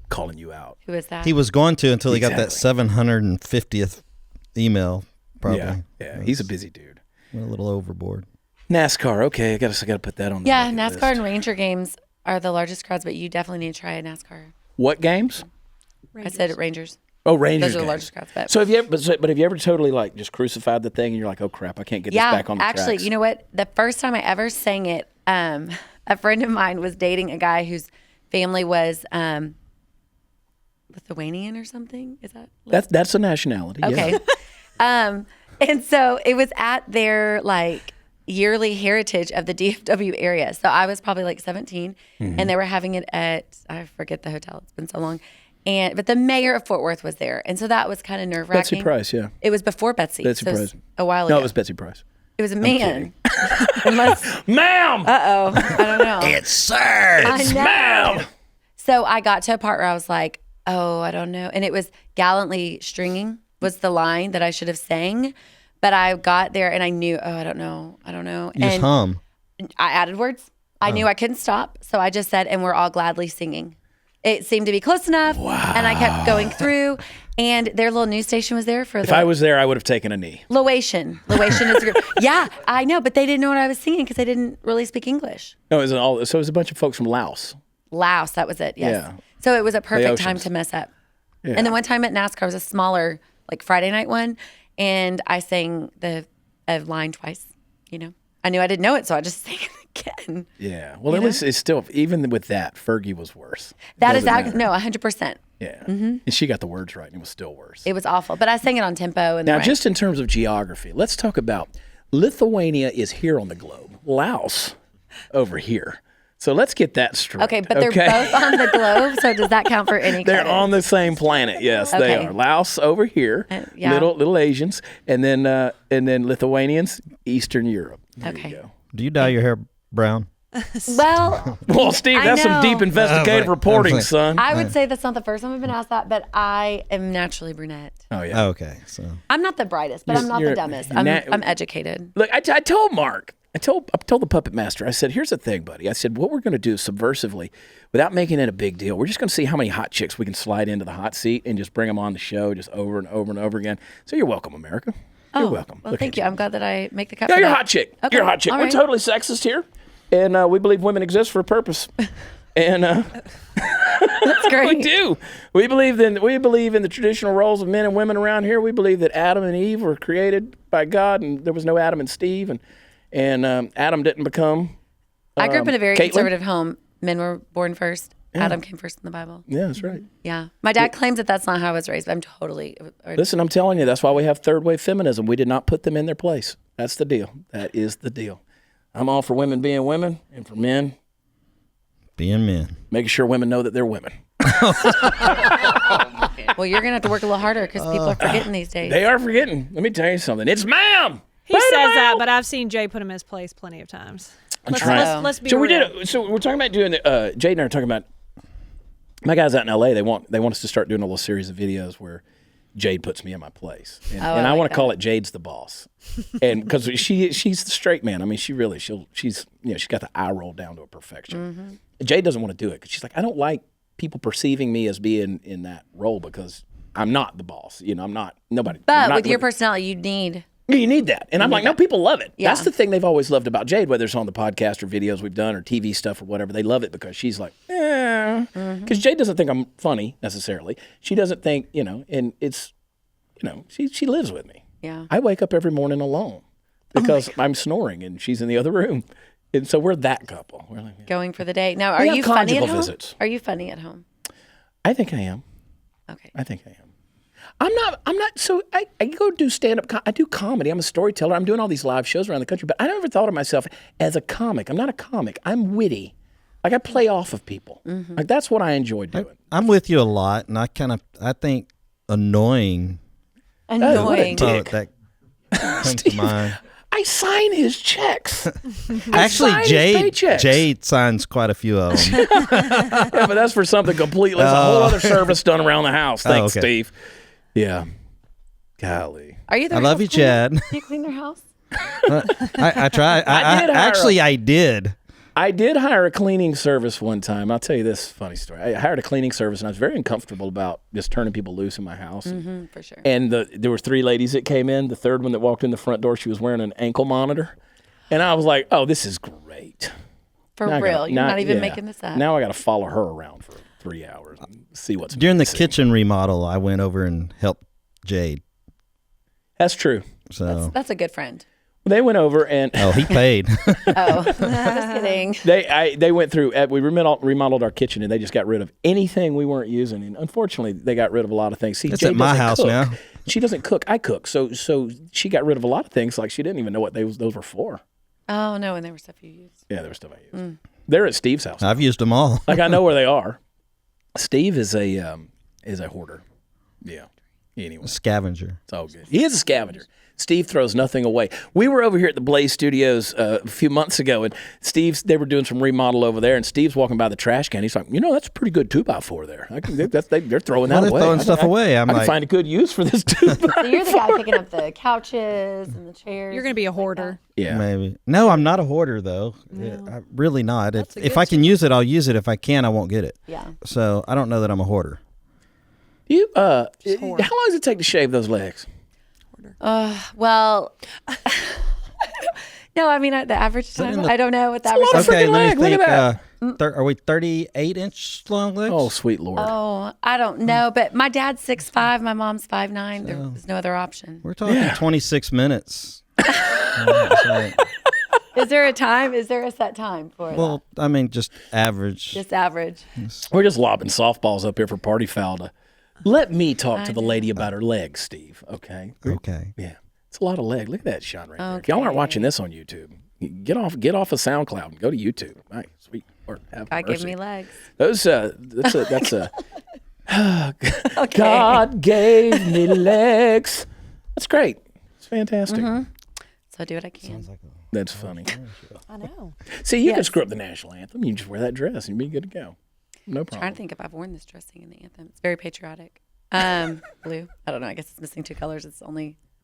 calling you out. Who is that? He was going to until he got that Exactly. 750th email. Probably. Yeah, he's a busy dude. Went a little overboard. NASCAR. Okay, I got to put that on. The Yeah, bucket NASCAR list. and Ranger games are the largest crowds, but you definitely need to try a NASCAR. What games? I said Rangers. Oh, Rangers. Those are the games. largest crowds. But So have you ever? But have you ever totally like just crucified the thing and you're like, oh crap, I can't get this back on the actually, tracks? you know what? The first time I ever sang it, a friend of mine was dating a guy whose family was Lithuanian or something. Is that That's a nationality. okay? Yeah. And so it was at their yearly heritage of the DFW area. So I was probably 17, Mm-hmm. and they were having it at, I forget the hotel. It's been so long. But the mayor of Fort Worth was there, and so that was kind of nerve wracking. Betsy Price. Yeah. It was before Betsy. Betsy so it was Price. a while ago. No, it was Betsy Price. It was a man. Unless, Ma'am. I don't know. It's sir. I know. Ma'am. So I got to a part where I was like, oh, I don't know. And it was gallantly stringing was the line that I should have sang. But I got there and I knew, I don't know. You just and hum. I added words. I knew I couldn't stop. So I just said, and we're all gladly singing. It seemed to be close enough. Wow. And I kept going through. And their little news station was there for If I was there, I would have taken a knee. Loation. Loation is a group. Yeah, I know, but they didn't know what I was singing because they didn't really speak English. No, so it was a bunch of folks from Laos. Laos, that was it, yes. Yeah. So it was a perfect time oceans. to mess up. Yeah. And then one time at NASCAR was a smaller, like Friday night one, and I sang the line twice, you know. I knew I didn't know it, so I just sang it again. Yeah. Well, at least it's still, even with that, Fergie was worse. That is, Doesn't matter. no, 100%. Yeah. And she got the words right, and it was still worse. It was awful, but I sang it on tempo. And Now, just in terms of geography, let's talk about Lithuania is here on the globe. Laos over here. So let's get that straight. Okay, but they're both on the globe, so does that count for any They're credit? on the same planet. Yes, they Okay. are. Laos over here, yeah. little Asians, and then Lithuanians, Eastern Europe. There Okay. you go. Do you dye your hair brown? Well, Well, Steve, I that's some know. deep investigative reporting, son. I would say that's not the first time we've been asked that, but I am naturally brunette. Oh yeah. Okay, so I'm not the brightest, but I'm not You're- the dumbest. you're I'm educated. Look, I told Mark. I told the puppet master. I said, "Here's the thing, buddy." I said, "What we're going to do subversively, without making it a big deal, we're just going to see how many hot chicks we can slide into the hot seat and just bring them on the show, just over and over and over again." So you're welcome, America. You're welcome. Well, Look thank at you. I'm glad that I make the cut. Yeah, for you're a that. hot chick. Okay, You're a hot chick. all We're right. totally sexist here, and we believe women exist for a purpose. And That's great. we do. We believe in the traditional roles of men and women around here. We believe that Adam and Eve were created by God, and there was no Adam and Steve, and Adam didn't become. I grew up in a very Caitlin? conservative home. Men were born first. Adam came first in the Bible. Yeah, that's right. Yeah. My dad claims that that's not how I was raised, but I'm totally. Listen, I'm telling you, that's why we have third wave feminism. We did not put them in their place. That's the deal. That is the deal. I'm all for women being women, and for men being men. making sure women know that they're women. Well, you're going to have to work a little harder because people are forgetting these days. They are forgetting. Let me tell you something. It's ma'am. He says that, but I've seen Jay put him in his place plenty of times. Let's be So real. So we're talking about doing the. Jade and I are talking about. My guys out in LA. They want us to start doing a little series of videos where Jade puts me in my place, and I like want to call it Jade's the boss, and because she's the straight man. I mean, she's got the eye roll down to a perfection. Jade doesn't want to do it because she's like, I don't like people perceiving me as being in that role because I'm not the boss. You know, I'm not nobody. But with your personality, you need. You need that. And I'm like, no, people love it. Yeah. That's the thing they've always loved about Jade, whether it's on the podcast or videos we've done or TV stuff or whatever. They love it because she's like, because Jade doesn't think I'm funny necessarily. She doesn't think, and it's, she lives with me. Yeah. I wake up every morning alone because I'm snoring and she's in the other room. And so we're that couple. We're like, Going for the day. Now, are We have you funny at conjugal home? visits. Are you funny at home? I think I am. Okay. I think I am. I'm not. So I go do stand up. I do comedy. I'm a storyteller. I'm doing all these live shows around the country. But I never thought of myself as a comic. I'm not a comic. I'm witty. Like I play off of people. Like that's what I enjoy doing. I'm with you a lot, and I think annoying. Annoying. dick. That comes to mind. I sign his checks. Actually, sign his paychecks. Jade signs quite a few of them. Yeah, but that's for something completely. That's a whole other service done around the house. Thanks, okay. Steve. Yeah. Golly. Are you the I love house you, cleaner? Chad. Do you clean their house? I try. I did hire Actually, I did. I did hire a cleaning service one time. I'll tell you this funny story. I hired a cleaning service, and I was very uncomfortable about just turning people loose in my house. For sure. And there were 3 ladies that came in. The third one that walked in the front door, she was wearing an ankle monitor. And I was like, oh, this is great. For Now I real. gotta- You're now- not even yeah. making this up. Now I got to follow her around for 3 hours and see what's During the missing. kitchen remodel, I went over and helped Jade. That's true. So That's a good friend. They went over and he paid. Oh, just kidding. they went through. We remodeled our kitchen, and they just got rid of anything we weren't using. And unfortunately, they got rid of a lot of things. See, It's Jade at my doesn't house cook. now. She doesn't cook. I cook. So she got rid of a lot of things. Like she didn't even know what those were for. Oh, no, and there was stuff you used. Yeah, there was stuff I used. They're at Steve's house. I've used them all. Like I know where they are. Steve is a hoarder. Yeah. Anyway, Scavenger. it's all good. He is a scavenger. Steve throws nothing away. We were over here at the Blaze Studios a few months ago, and they were doing some remodel over there, and Steve's walking by the trash can. He's like, that's a pretty good 2x4 there. They're throwing that They're away. throwing stuff away. I I'm can like- find a good use for this 2x4. So you're the guy picking up the couches and the chairs. You're going to be a hoarder. Yeah. Maybe. No, I'm not a hoarder though. I'm really not. That's a If good I can use it, I'll use it. If I can't, I won't get it. Yeah. So I don't know that I'm a hoarder. You how horrible. long does it take to shave those legs? Well, no, I mean the average time. I don't know what the average. lot of time. Okay, freaking let me leg. Look think. at Are we 38-inch long legs? Oh, sweet Lord. Oh, I don't know, but my dad's 6'5", my mom's 5'9". There's no other option. We're talking 26 minutes. So, Is there a time? Is there a set time for well, I mean, just average. that? Just average. We're just lobbing softballs up here for party foul to let me talk to the lady about her legs, Steve. Okay. Okay. Yeah. It's a lot of leg. Look at that shot right there. If y'all aren't watching this on YouTube, get off of SoundCloud and go to YouTube. All right, sweet Lord, have God mercy. give me legs. That's a Okay. God gave me legs. That's great. It's fantastic. So I do what I can. That's funny. I know. See, you can Yes. screw up the national anthem. You just wear that dress and you'd be good to go. No I'm trying to problem. think if I've worn this dress singing the anthem. It's very patriotic. Blue. I don't know. I guess it's missing two colors. It's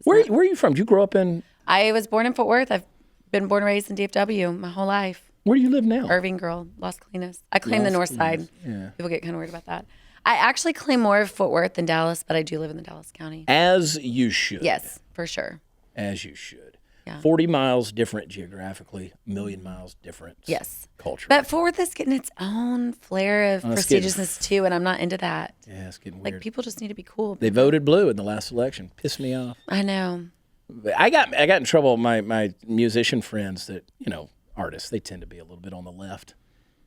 Where are you from? Did you grow up in? I was born in Fort Worth. I've been born and raised in DFW my whole life. Where do you live now? Irving girl, Las Colinas. I claim the Las north side. Yeah. People get kind of worried about that. I actually claim more of Fort Worth than Dallas, but I do live in the Dallas County. As you should. Yes, for sure. As you should. Yeah. 40 miles different geographically, a million miles different. Yes. Culture. But Fort Worth is getting its own flair of it's getting- prestigiousness too, and I'm not into that. Yeah, it's getting Like weird. people just need to be cool. They voted blue in the last election. Pissed me off. I know. I got in trouble with my musician friends that, artists, they tend to be a little bit on the left.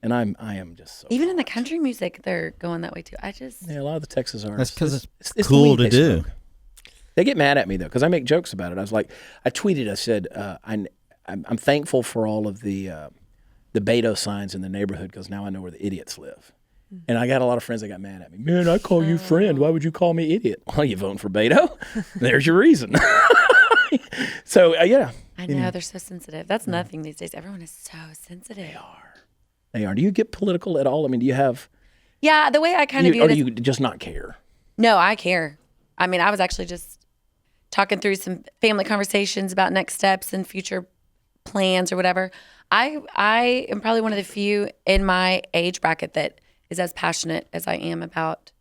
And I am just so Even in the country music, they're going that way too. Yeah, a lot of the Texas That's artists. because it's it's the cool weed to they do. smoke. They get mad at me though because I make jokes about it. I was like, I tweeted, I said, I'm thankful for all of the Beto signs in the neighborhood because now I know where the idiots live. And I got a lot of friends that got mad at me. Man, I call you friend. Why would you call me idiot? Well, you voting for Beto? There's your reason. So yeah, I know they're so sensitive. That's nothing these days. Everyone is so sensitive. they are. Do you get political at all? I mean, do you have? Yeah, the way I kind of view Or it do is, you just not care? no, I care. I mean, I was actually just talking through some family conversations about next steps and future plans or whatever. I am probably one of the few in my age bracket that is as passionate as I am about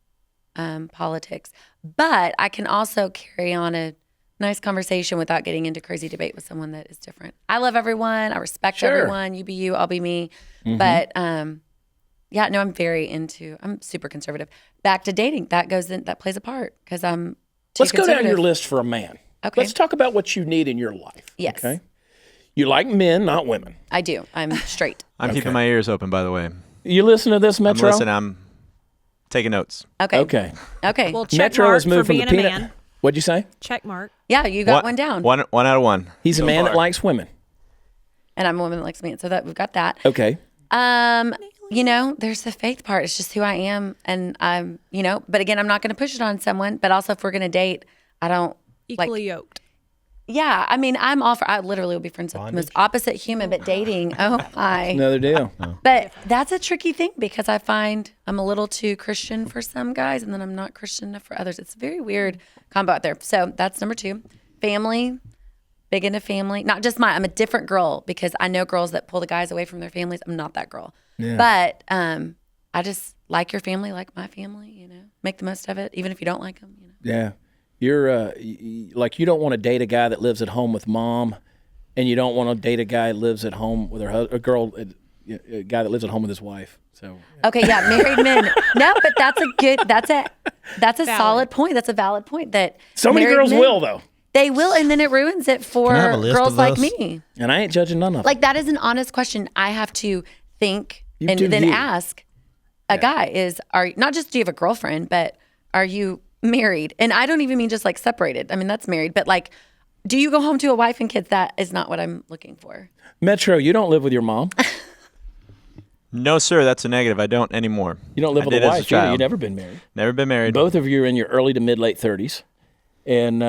politics. But I can also carry on a nice conversation without getting into crazy debate with someone that is different. I love everyone. I respect Sure. everyone. You be you, I'll be me. But yeah, no, I'm super conservative. Back to dating, that plays a part because I'm too Let's go down your conservative. list for a man. Okay. Let's talk about what you need in your life. Yes. Okay. You like men, not women. I do. I'm straight. I'm keeping my ears open, by the way. You listen to this, Metro? I'm listening. I'm taking notes. Okay. Okay. Okay. Well, check Metro mark has moved for from being the a peanut. man. What'd you say? Check mark. Yeah, you got one down. One out of one. He's a So man that far. likes women. And I'm a woman that likes men. So that we've got that. Okay. There's the faith part. It's just who I am. And but again, I'm not going to push it on someone. But also if we're going to date, I don't Equally yoked. Yeah. I mean, I literally will be friends with the most opposite human, but dating, oh my. Another deal. But that's a tricky thing because I find I'm a little too Christian for some guys and then I'm not Christian enough for others. It's a very weird combo out there. So that's number 2. Family, big into family. Not just I'm a different girl because I know girls that pull the guys away from their families. I'm not that girl. Yeah. But I just like your family, like my family, make the most of it, even if you don't like them. Yeah. You're you don't want to date a guy that lives at home with mom, and you don't want to date a guy that lives at home with a guy that lives at home with his wife. So Okay, yeah, married men. No, but that's a solid point. That's a valid point that so many married girls men- will though, They will, and then it ruins it for Can I have a list girls of like those? me. and I ain't judging none of them. Like that is an honest question. I have to think You and do then you. ask a guy are not just do you have a girlfriend, but are you married? And I don't even mean just like separated. I mean that's married, but like, do you go home to a wife and kids? That is not what I'm looking for. Metro, you don't live with your mom. No, sir. That's a negative. I don't anymore. You don't live I with did a as wife. Either. child. You've never been married. Never been married. Both of you are in your early to mid-late 30s, and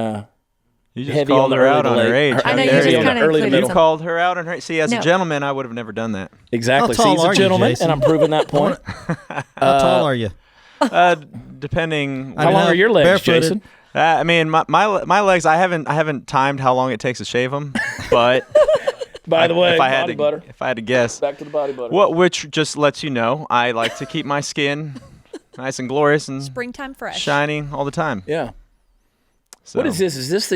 You just heavy called on the her early out to on late. her age. I know, How you dare just you. kinda early to included middle. You called her out on her. See, as No. a gentleman, I would have never done that. Exactly. How See, he's tall a are you, gentleman, Jason? and I'm proving that point. How tall are you? Depending. How long are your legs, barefooted. Jason? I mean, my legs. I haven't timed how long it takes to shave them, but By the way, if I had body to, butter. if I had to guess, Back to the body butter. which just lets you know, I like to keep my skin nice and glorious and Springtime fresh. shining all the time. Yeah. So. What is this? Is this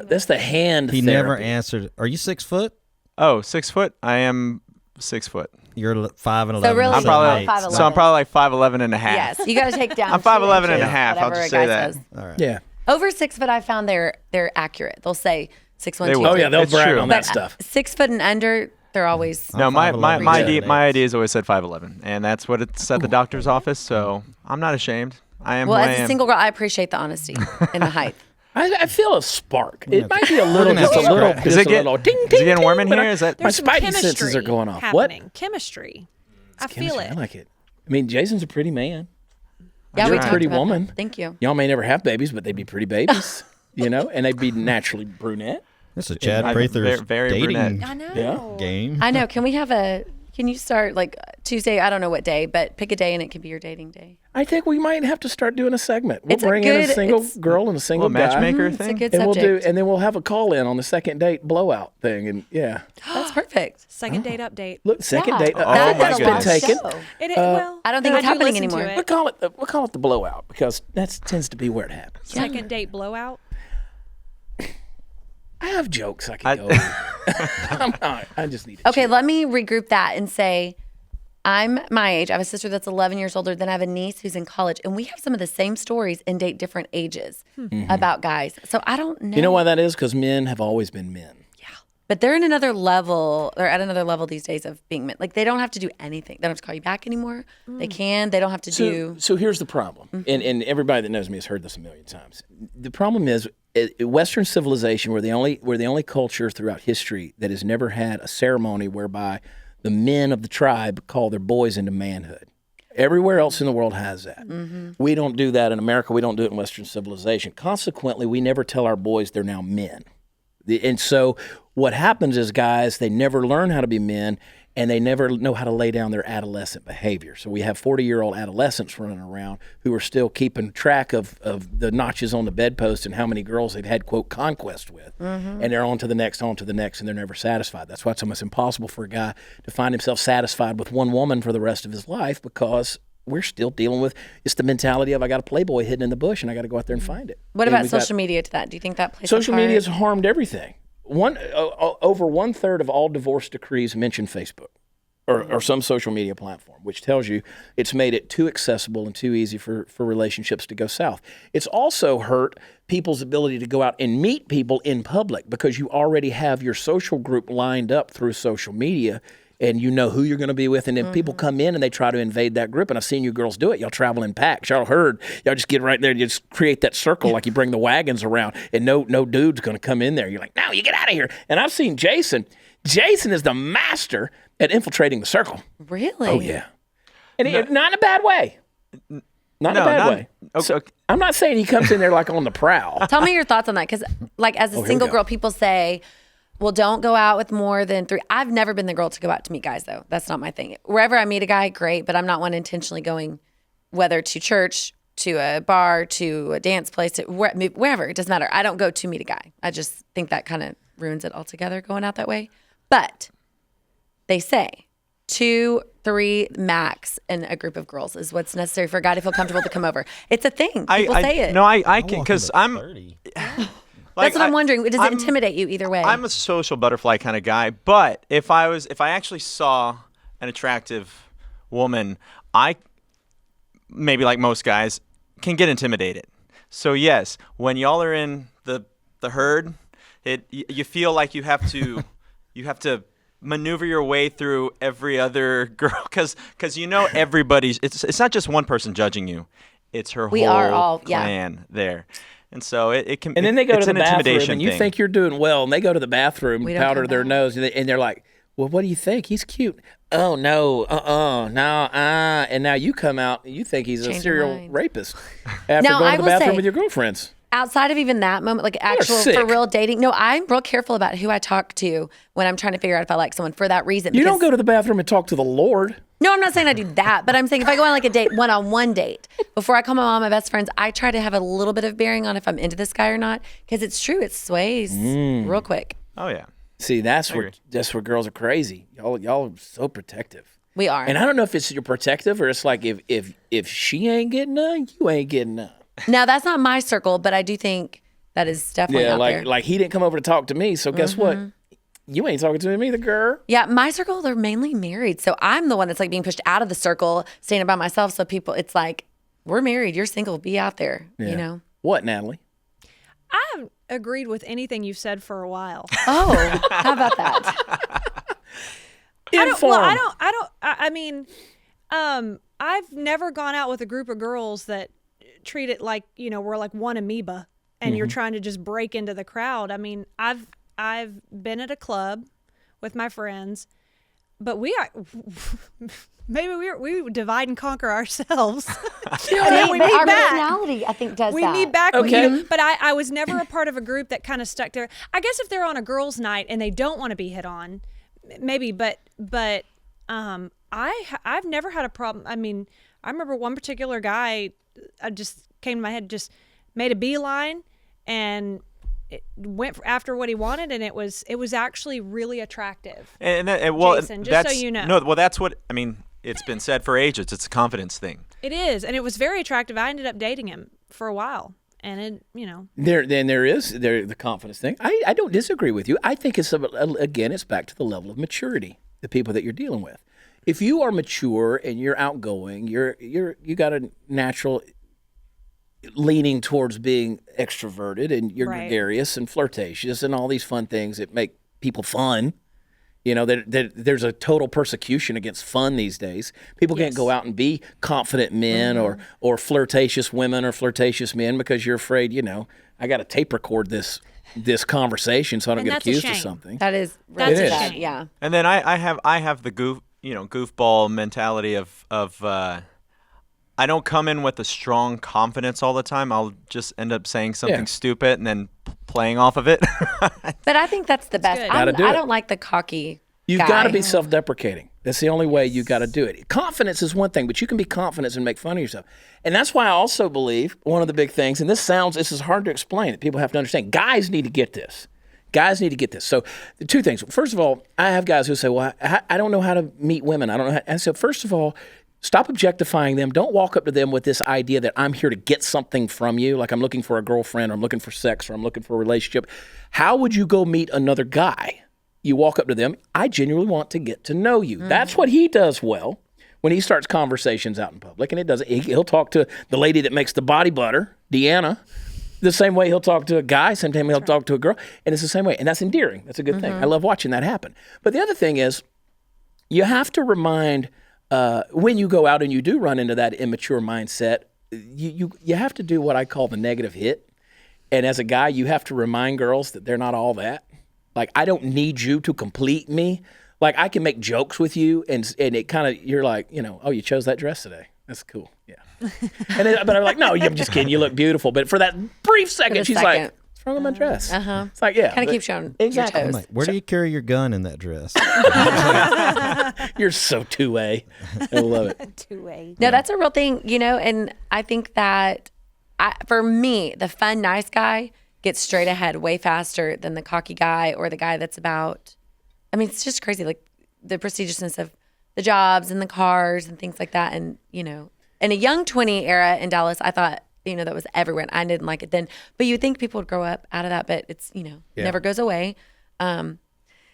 that's the hand He therapy? never answered. Are you 6 foot? Oh, 6 foot? I am 6 foot. You're 5'11". So really, I'm probably about 5'11". so I'm probably like 5'11" and a half. Yes, you got to take down. I'm 5'11" and a half. I'll whatever just a guy say that. says. All right. Yeah. Over 6 foot, I found they're accurate. They'll say 6'1", They 2, will. Oh yeah, they'll It's brag true. on that But stuff. 6 foot and under, they're always. No, my 5'11", my yeah. ID has always said 5'11", and that's what it's at the doctor's office. So I'm not ashamed. I am. Well, who I as a am. single girl, I appreciate the honesty and the height. I feel a spark. It might be a little, gonna have just a to little, scratch. Is just it a little ding, is it ding, getting warm in ding, here? but Is that my There's some spidey senses chemistry are going off? happening. Chemistry. I feel Chemistry, it. I like it. I mean, Jason's a pretty man. Yeah, You're we a talked pretty about woman. that. Thank you. Y'all may never have babies, but they'd be pretty babies, and they'd be naturally brunette. This is Chad I'm Prather's very dating brunette. I know. Yeah. game. I know. Can you start like Tuesday? I don't know what day, but pick a day and it can be your dating day. I think we might have to start doing a segment. We'll It's a bring in a good- single it's- girl and a single Little matchmaker guy, It's a thing. good and subject. and then we'll have a call in on the second date blowout thing, and yeah, That's perfect. Second date update. look, second Yeah. date. Oh, I think my that's been goodness. taken. Show. Well, I don't think it's do happening listen to anymore. it. We'll call it the blowout because that tends to be where it happens. Second date blowout. I have jokes I can go over. I just need to Okay, chill. let me regroup that and say I'm my age. I have a sister that's 11 years older. Then I have a niece who's in college. And we have some of the same stories and date different ages about guys. So I don't know. You know why that is? Because men have always been men. But they're in another level. They're at another level these days of being men. Like they don't have to do anything. They don't have to call you back anymore. They can. They don't have to do. So here's the problem, and everybody that knows me has heard this a million times. The problem is, Western civilization, we're the only culture throughout history that has never had a ceremony whereby the men of the tribe call their boys into manhood. Everywhere else in the world has that. We don't do that in America. We don't do it in Western civilization. Consequently, we never tell our boys they're now men. And so what happens is guys, they never learn how to be men, and they never know how to lay down their adolescent behavior. So we have 40-year-old adolescents running around who are still keeping track of the notches on the bedpost and how many girls they've had, quote, conquest with. And they're on to the next, and they're never satisfied. That's why it's almost impossible for a guy to find himself satisfied with one woman for the rest of his life, because we're still dealing with, it's the mentality of, I got a Playboy hidden in the bush and I got to go out there and find it. What And about we got- social media to that? Do you think that plays Social a part? media has harmed everything. Over 1/3 of all divorce decrees mention Facebook or some social media platform, which tells you it's made it too accessible and too easy for relationships to go south. It's also hurt people's ability to go out and meet people in public because you already have your social group lined up through social media. And you know who you're going to be with, and then people come in and they try to invade that group. And I've seen you girls do it. Y'all travel in packs. Y'all heard. Y'all just get right there. You just create that circle like you bring the wagons around, and no dude's going to come in there. You're like, no, you get out of here. And I've seen Jason. Jason is the master at infiltrating the circle. Really? Oh yeah, and not in a bad way. Not in a bad way. Okay, So, I'm not saying he comes in there like on the prowl. Tell me your thoughts on that, because like as a here we single go. girl, people say, well, don't go out with more than 3. I've never been the girl to go out to meet guys, though. That's not my thing. Wherever I meet a guy, great, but I'm not one intentionally going, whether to church, to a bar, to a dance place, to wherever. It doesn't matter. I don't go to meet a guy. I just think that kind of ruins it altogether going out that way. But they say 2, 3 max in a group of girls is what's necessary for a guy to feel comfortable to come over. It's a thing. People say it. No, I I can, want because him at I'm. 30. That's what I'm wondering. Does it I'm- intimidate you either way? I'm a social butterfly kind of guy, but if I actually saw an attractive woman, I maybe like most guys can get intimidated. So yes, when y'all are in the herd, you feel like you have to maneuver your way through every other girl because everybody's it's not just one person judging you, it's her We whole are all- yeah. clan there. And so it can. And then they go it's to the an bathroom, intimidation and you thing. think you're doing well, and they go to the bathroom, We don't powder come their back. nose, and they're like, well, what do you think? He's cute. Oh, no, no, and now you come out, and you think he's a Change your serial mind. rapist after Now, going I to the will bathroom say- with your girlfriends. Outside of even that moment, like actual sick. for real dating, no, I'm real careful about who I talk to when I'm trying to figure out if I like someone for that reason. You don't because- go to the bathroom and talk to the Lord. No, I'm not saying I do that, but I'm saying if I go on like a date, one-on-one date, before I call my mom, my best friends, I try to have a little bit of bearing on if I'm into this guy or not, because it's true, it sways real quick. Oh yeah. See, that's agree. where girls are crazy. Y'all are so protective. We are. And I don't know if it's you're protective or it's like if she ain't getting none, you ain't getting none. Now, that's not my circle, but I do think that is definitely out there. Like he didn't come over to talk to me, so guess what? You ain't talking to me either, girl. Yeah, my circle, they're mainly married. So I'm the one that's like being pushed out of the circle, staying by myself. So people, it's like, we're married, you're single, be out there, you know? What, Natalie? I've agreed with anything you've said for a while. Oh, how about that? I mean, I've never gone out with a group of girls that treat it like, we're like one amoeba and you're trying to just break into the crowd. I mean, I've been at a club with my friends, but we divide and conquer ourselves. And we meet our back. personality, I think, does We that. meet back. Okay. But I was never a part of a group that kind of stuck there. I guess if they're on a girls' night and they don't want to be hit on, maybe. But I've never had a problem. I mean, I remember one particular guy. I just came to my head, just made a beeline and it went after what he wanted, and it was actually really attractive. Jason, just so you know. No, well, that's what I mean. It's been said for ages. It's a confidence thing. It is, and it was very attractive. I ended up dating him for a while, and There is the confidence thing. I don't disagree with you. I think it's it's back to the level of maturity, the people that you're dealing with. If you are mature and you're outgoing, you got a natural leaning towards being extroverted, and you're gregarious and flirtatious and all these fun things that make people fun. There's a total persecution against fun these days. People can't go out and be confident men or flirtatious women or flirtatious men because you're afraid, I got to tape record this conversation so I don't get accused of something. That's a shame. Yeah. And then I have the goofball mentality of I don't come in with a strong confidence all the time. I'll just end up saying something stupid and then playing off of it. But I think that's the best. I don't like the cocky You've got to be self-deprecating. That's the only way you got to do it. Confidence is one thing, but you can be confident and make fun of yourself. And that's why I also believe one of the big things, and this is hard to explain, that people have to understand. Guys need to get this. Guys need to get this. So the two things. First of all, I have guys who say, well, I don't know how to meet women. I don't know how. And so first of all, stop objectifying them. Don't walk up to them with this idea that I'm here to get something from you, like I'm looking for a girlfriend or I'm looking for sex or I'm looking for a relationship. How would you go meet another guy? You walk up to them, I genuinely want to get to know you. Mm-hmm. That's what he does well when he starts conversations out in public. And he'll talk to the lady that makes the body butter, Deanna, the same way he'll talk to a guy, sometimes he'll talk to a girl, and it's the same way. And that's endearing. That's a good thing. I love watching that happen. But the other thing is, you have to remind when you go out and you do run into that immature mindset, you have to do what I call the negative hit. And as a guy, you have to remind girls that they're not all that. Like, I don't need you to complete me. Like, I can make jokes with you, and it kind of, you're like, oh, you chose that dress today. That's cool. Yeah. But I'm like, no, I'm just kidding. You look beautiful. But for that brief second, she's like, what's wrong with my dress? It's like, yeah. Kind of keep showing exactly. your toes. I'm like, where do you carry your gun in that dress? You're so 2A. I love it. 2A. No, that's a real thing, and I think that for me, the fun, nice guy gets straight ahead way faster than the cocky guy or the guy that's about, it's just crazy. Like the prestigiousness of the jobs and the cars and things like that. And, in a young 20 era in Dallas, I thought, that was everywhere. And I didn't like it then. But you'd think people would grow up out of that, but it's, never goes away. And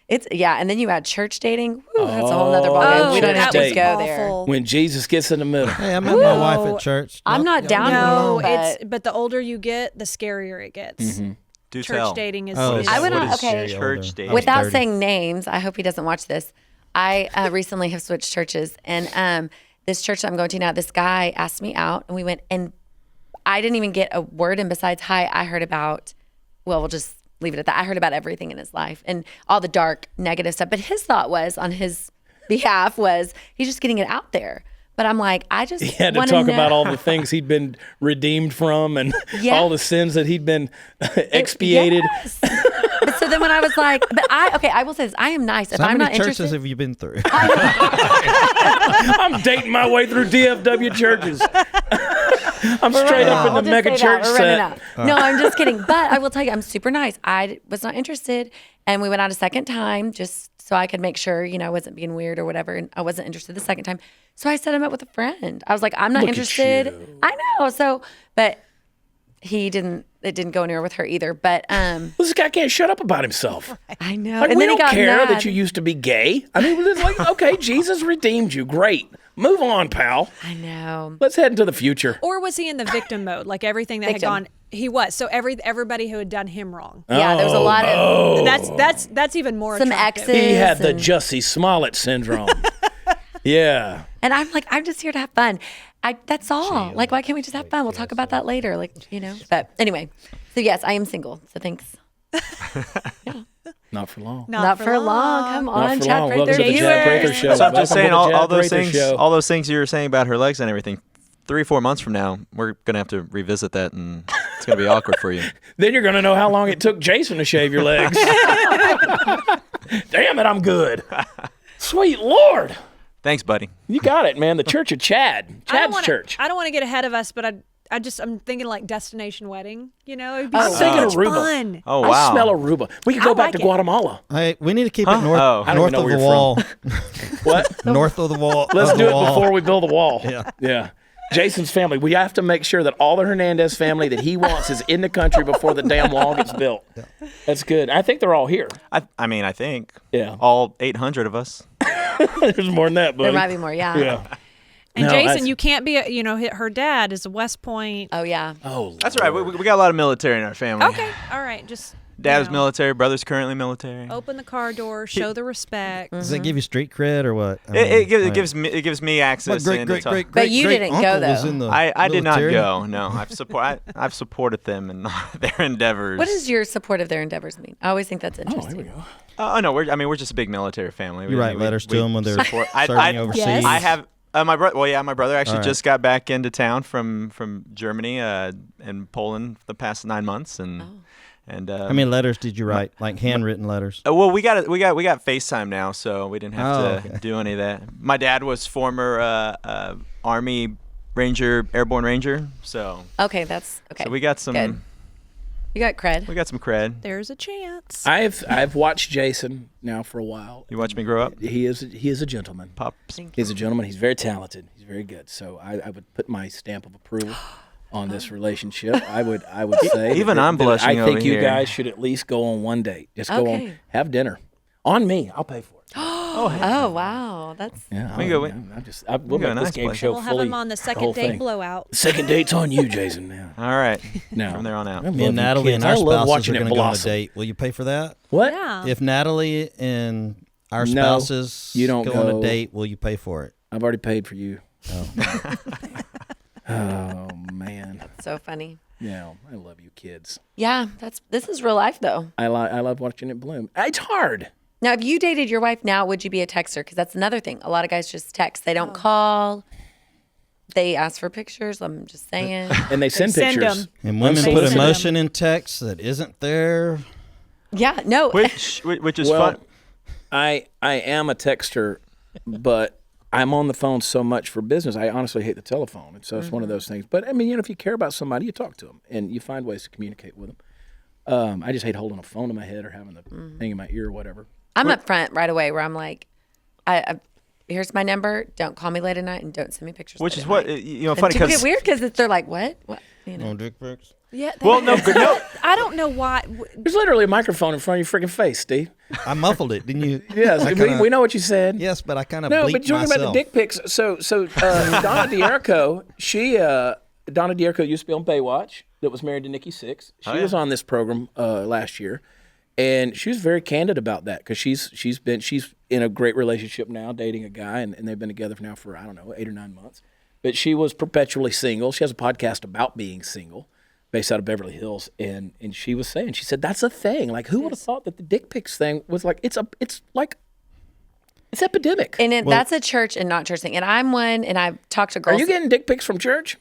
then you add church dating. Woo, that's a whole nother ballgame. We don't have to go there. When Jesus gets in the middle. Hey, I met my wife at church. I'm not down with it. But the older you get, the scarier it gets. Mm-hmm. Church dating is. I went on church dating. Without saying names, I hope he doesn't watch this. I recently have switched churches, and this church that I'm going to now, this guy asked me out, and we went, and I didn't even get a word in besides hi. I heard about, we'll just leave it at that. I heard about everything in his life and all the dark, negative stuff. But his thought was, on his behalf, was he's just getting it out there. But I'm like, I just he had to talk about all the things he'd been redeemed from and all the sins that he'd been expiated. Yes. But so then when I was like, I will say this, I am nice. So if how I'm many not churches interested, have you been through? I'm dating my way through DFW churches. I'm straight up in We'll the just mega say church that. We're running set. out. No, I'm just kidding. But I will tell you, I'm super nice. I was not interested. And we went out a second time just so I could make sure, I wasn't being weird or whatever. And I wasn't interested the second time. So I set him up with a friend. I was like, I'm not Look at interested. you. I know. So, but it didn't go anywhere with her either. But This guy can't shut up about himself. I know. Like, and we then he don't got care mad. that you used to be gay. I mean, it's like, okay, Jesus redeemed you. Great. Move on, pal. I know. Let's head into the future. Or was he in the victim mode? Like everything that Victim. had gone, he was. So everybody who had done him wrong. Yeah, there was a lot of That's even more some attractive. exes. He had the and- Jussie Smollett syndrome. Yeah. And I'm like, I'm just here to have fun. That's all. Like, why can't we just have fun? We'll talk about that later. Like, But anyway, so yes, I am single. So thanks. Not for long. Not for long. Come Not on, for Chad long. Prather Welcome to the Chad Prather viewers. Show. So I'm just Welcome saying to the Chad all those Prather things, Show. all those things you were saying about her legs and everything. 3-4 months from now, we're gonna have to revisit that, and it's gonna be awkward for you. Then you're going to know how long it took Jason to shave your legs. Damn it, I'm good. Sweet Lord. Thanks, buddy. You got it, man. The Church of Chad. Chad's church. I don't want to get ahead of us, but I'm thinking like destination wedding. It'd be I'm so thinking much Aruba. fun. Oh wow. I smell Aruba. We could go back like to it. Guatemala. Hey, we need to keep it north, Oh. I don't even north know of where the you're wall. What? North of the wall. Let's of do the it wall. before we build a wall. Yeah. Yeah. Jason's family. We have to make sure that all the Hernandez family that he wants is in the country before the damn wall gets built. That's good. I think they're all here. I mean, I think. Yeah. All 800 of us. There's more than that, buddy. There might be more, yeah. Yeah. And No, Jason, that's- you can't be. Her dad is a West Point. Oh, yeah. Oh, That's right. We got a lot of military in our family. Okay, all right. Just Dad is military. Brother's currently military. open the car door, show the respect. Does that give you street cred or what? I It mean, gives me access. My into talk- But you didn't go, uncle was though. in the I did not military. go. No, I've supported them in their endeavors. What does your support of their endeavors mean? I always think that's Oh, interesting. here we go. Oh no, we're just a big military family. You write letters to them when they're support- serving overseas. Yes. I have my brother. Well, yeah, my brother actually All right. just got back into town from Germany and Poland for the past 9 months, and How many letters did you write? Like handwritten letters? well, we got FaceTime now, so we didn't have Oh, to okay. do any of that. My dad was former Army Ranger, Airborne Ranger, so Okay, that's okay. we got some Good. You got cred. we got some cred. There's a chance. I've watched Jason now for a while. You watched me grow up, He is a gentleman. pops. He's a gentleman. He's very talented. He's very good. So I would put my stamp of approval on this relationship. I would say Even that- I'm that blushing I think over you here. guys should at least go on one date. Just go Okay. on, have dinner on me. I'll pay for it. Oh, wow. That's Yeah, We can go- we'll go make nice this game place. show We'll have fully. him on the whole second date thing. blowout. Second date's on you, Jason. Now, All right, no. from there on out. I Me love and you Natalie kids. and our I love spouses watching are it going to go on a blossom. date. Will you pay for that? What? Yeah. If Natalie and our No, spouses you don't go on go. a date, will you pay for it? I've already paid for you. Oh man. so funny. Yeah, I love you kids. Yeah, this is real life, though. I love watching it bloom. It's hard. Now, if you dated your wife now, would you be a texter? Because that's another thing. A lot of guys just text. They don't call. They ask for pictures. I'm just saying. And they send send pictures. 'em. And women put Unsolicited. emotion in text that isn't there. Yeah, no. Which is Well, fun. I am a texter, but I'm on the phone so much for business. I honestly hate the telephone, and so it's one of those things. But I mean, if you care about somebody, you talk to them, and you find ways to communicate with them. I just hate holding a phone in my head or having the thing in my ear or whatever. I'm up front right away where I'm like, here's my number. Don't call me late at night and don't send me pictures. Which late is at what night. funny And people because get weird because they're like, what? You know. No dick pics? Yeah. well, no, no. I don't know why. There's literally a microphone in front of your freaking face, Steve. I muffled it, didn't you? Yes, I kinda- we know what you said. Yes, but I kind of No, bleeped but talking myself. about the dick pics. So Donna D'Errico, Donna D'Errico used to be on Baywatch. That was married to Nikki Sixx. She was on this program last year, and she was very candid about that because she's in a great relationship now, dating a guy, and they've been together now for 8 or 9 months. But she was perpetually single. She has a podcast about being single, based out of Beverly Hills, and she was saying, she said that's a thing. Like, who would have thought that the dick pics thing was like it's epidemic. And that's a church and not church thing. And I'm one, and I've talked to Are girls. you getting dick pics from church?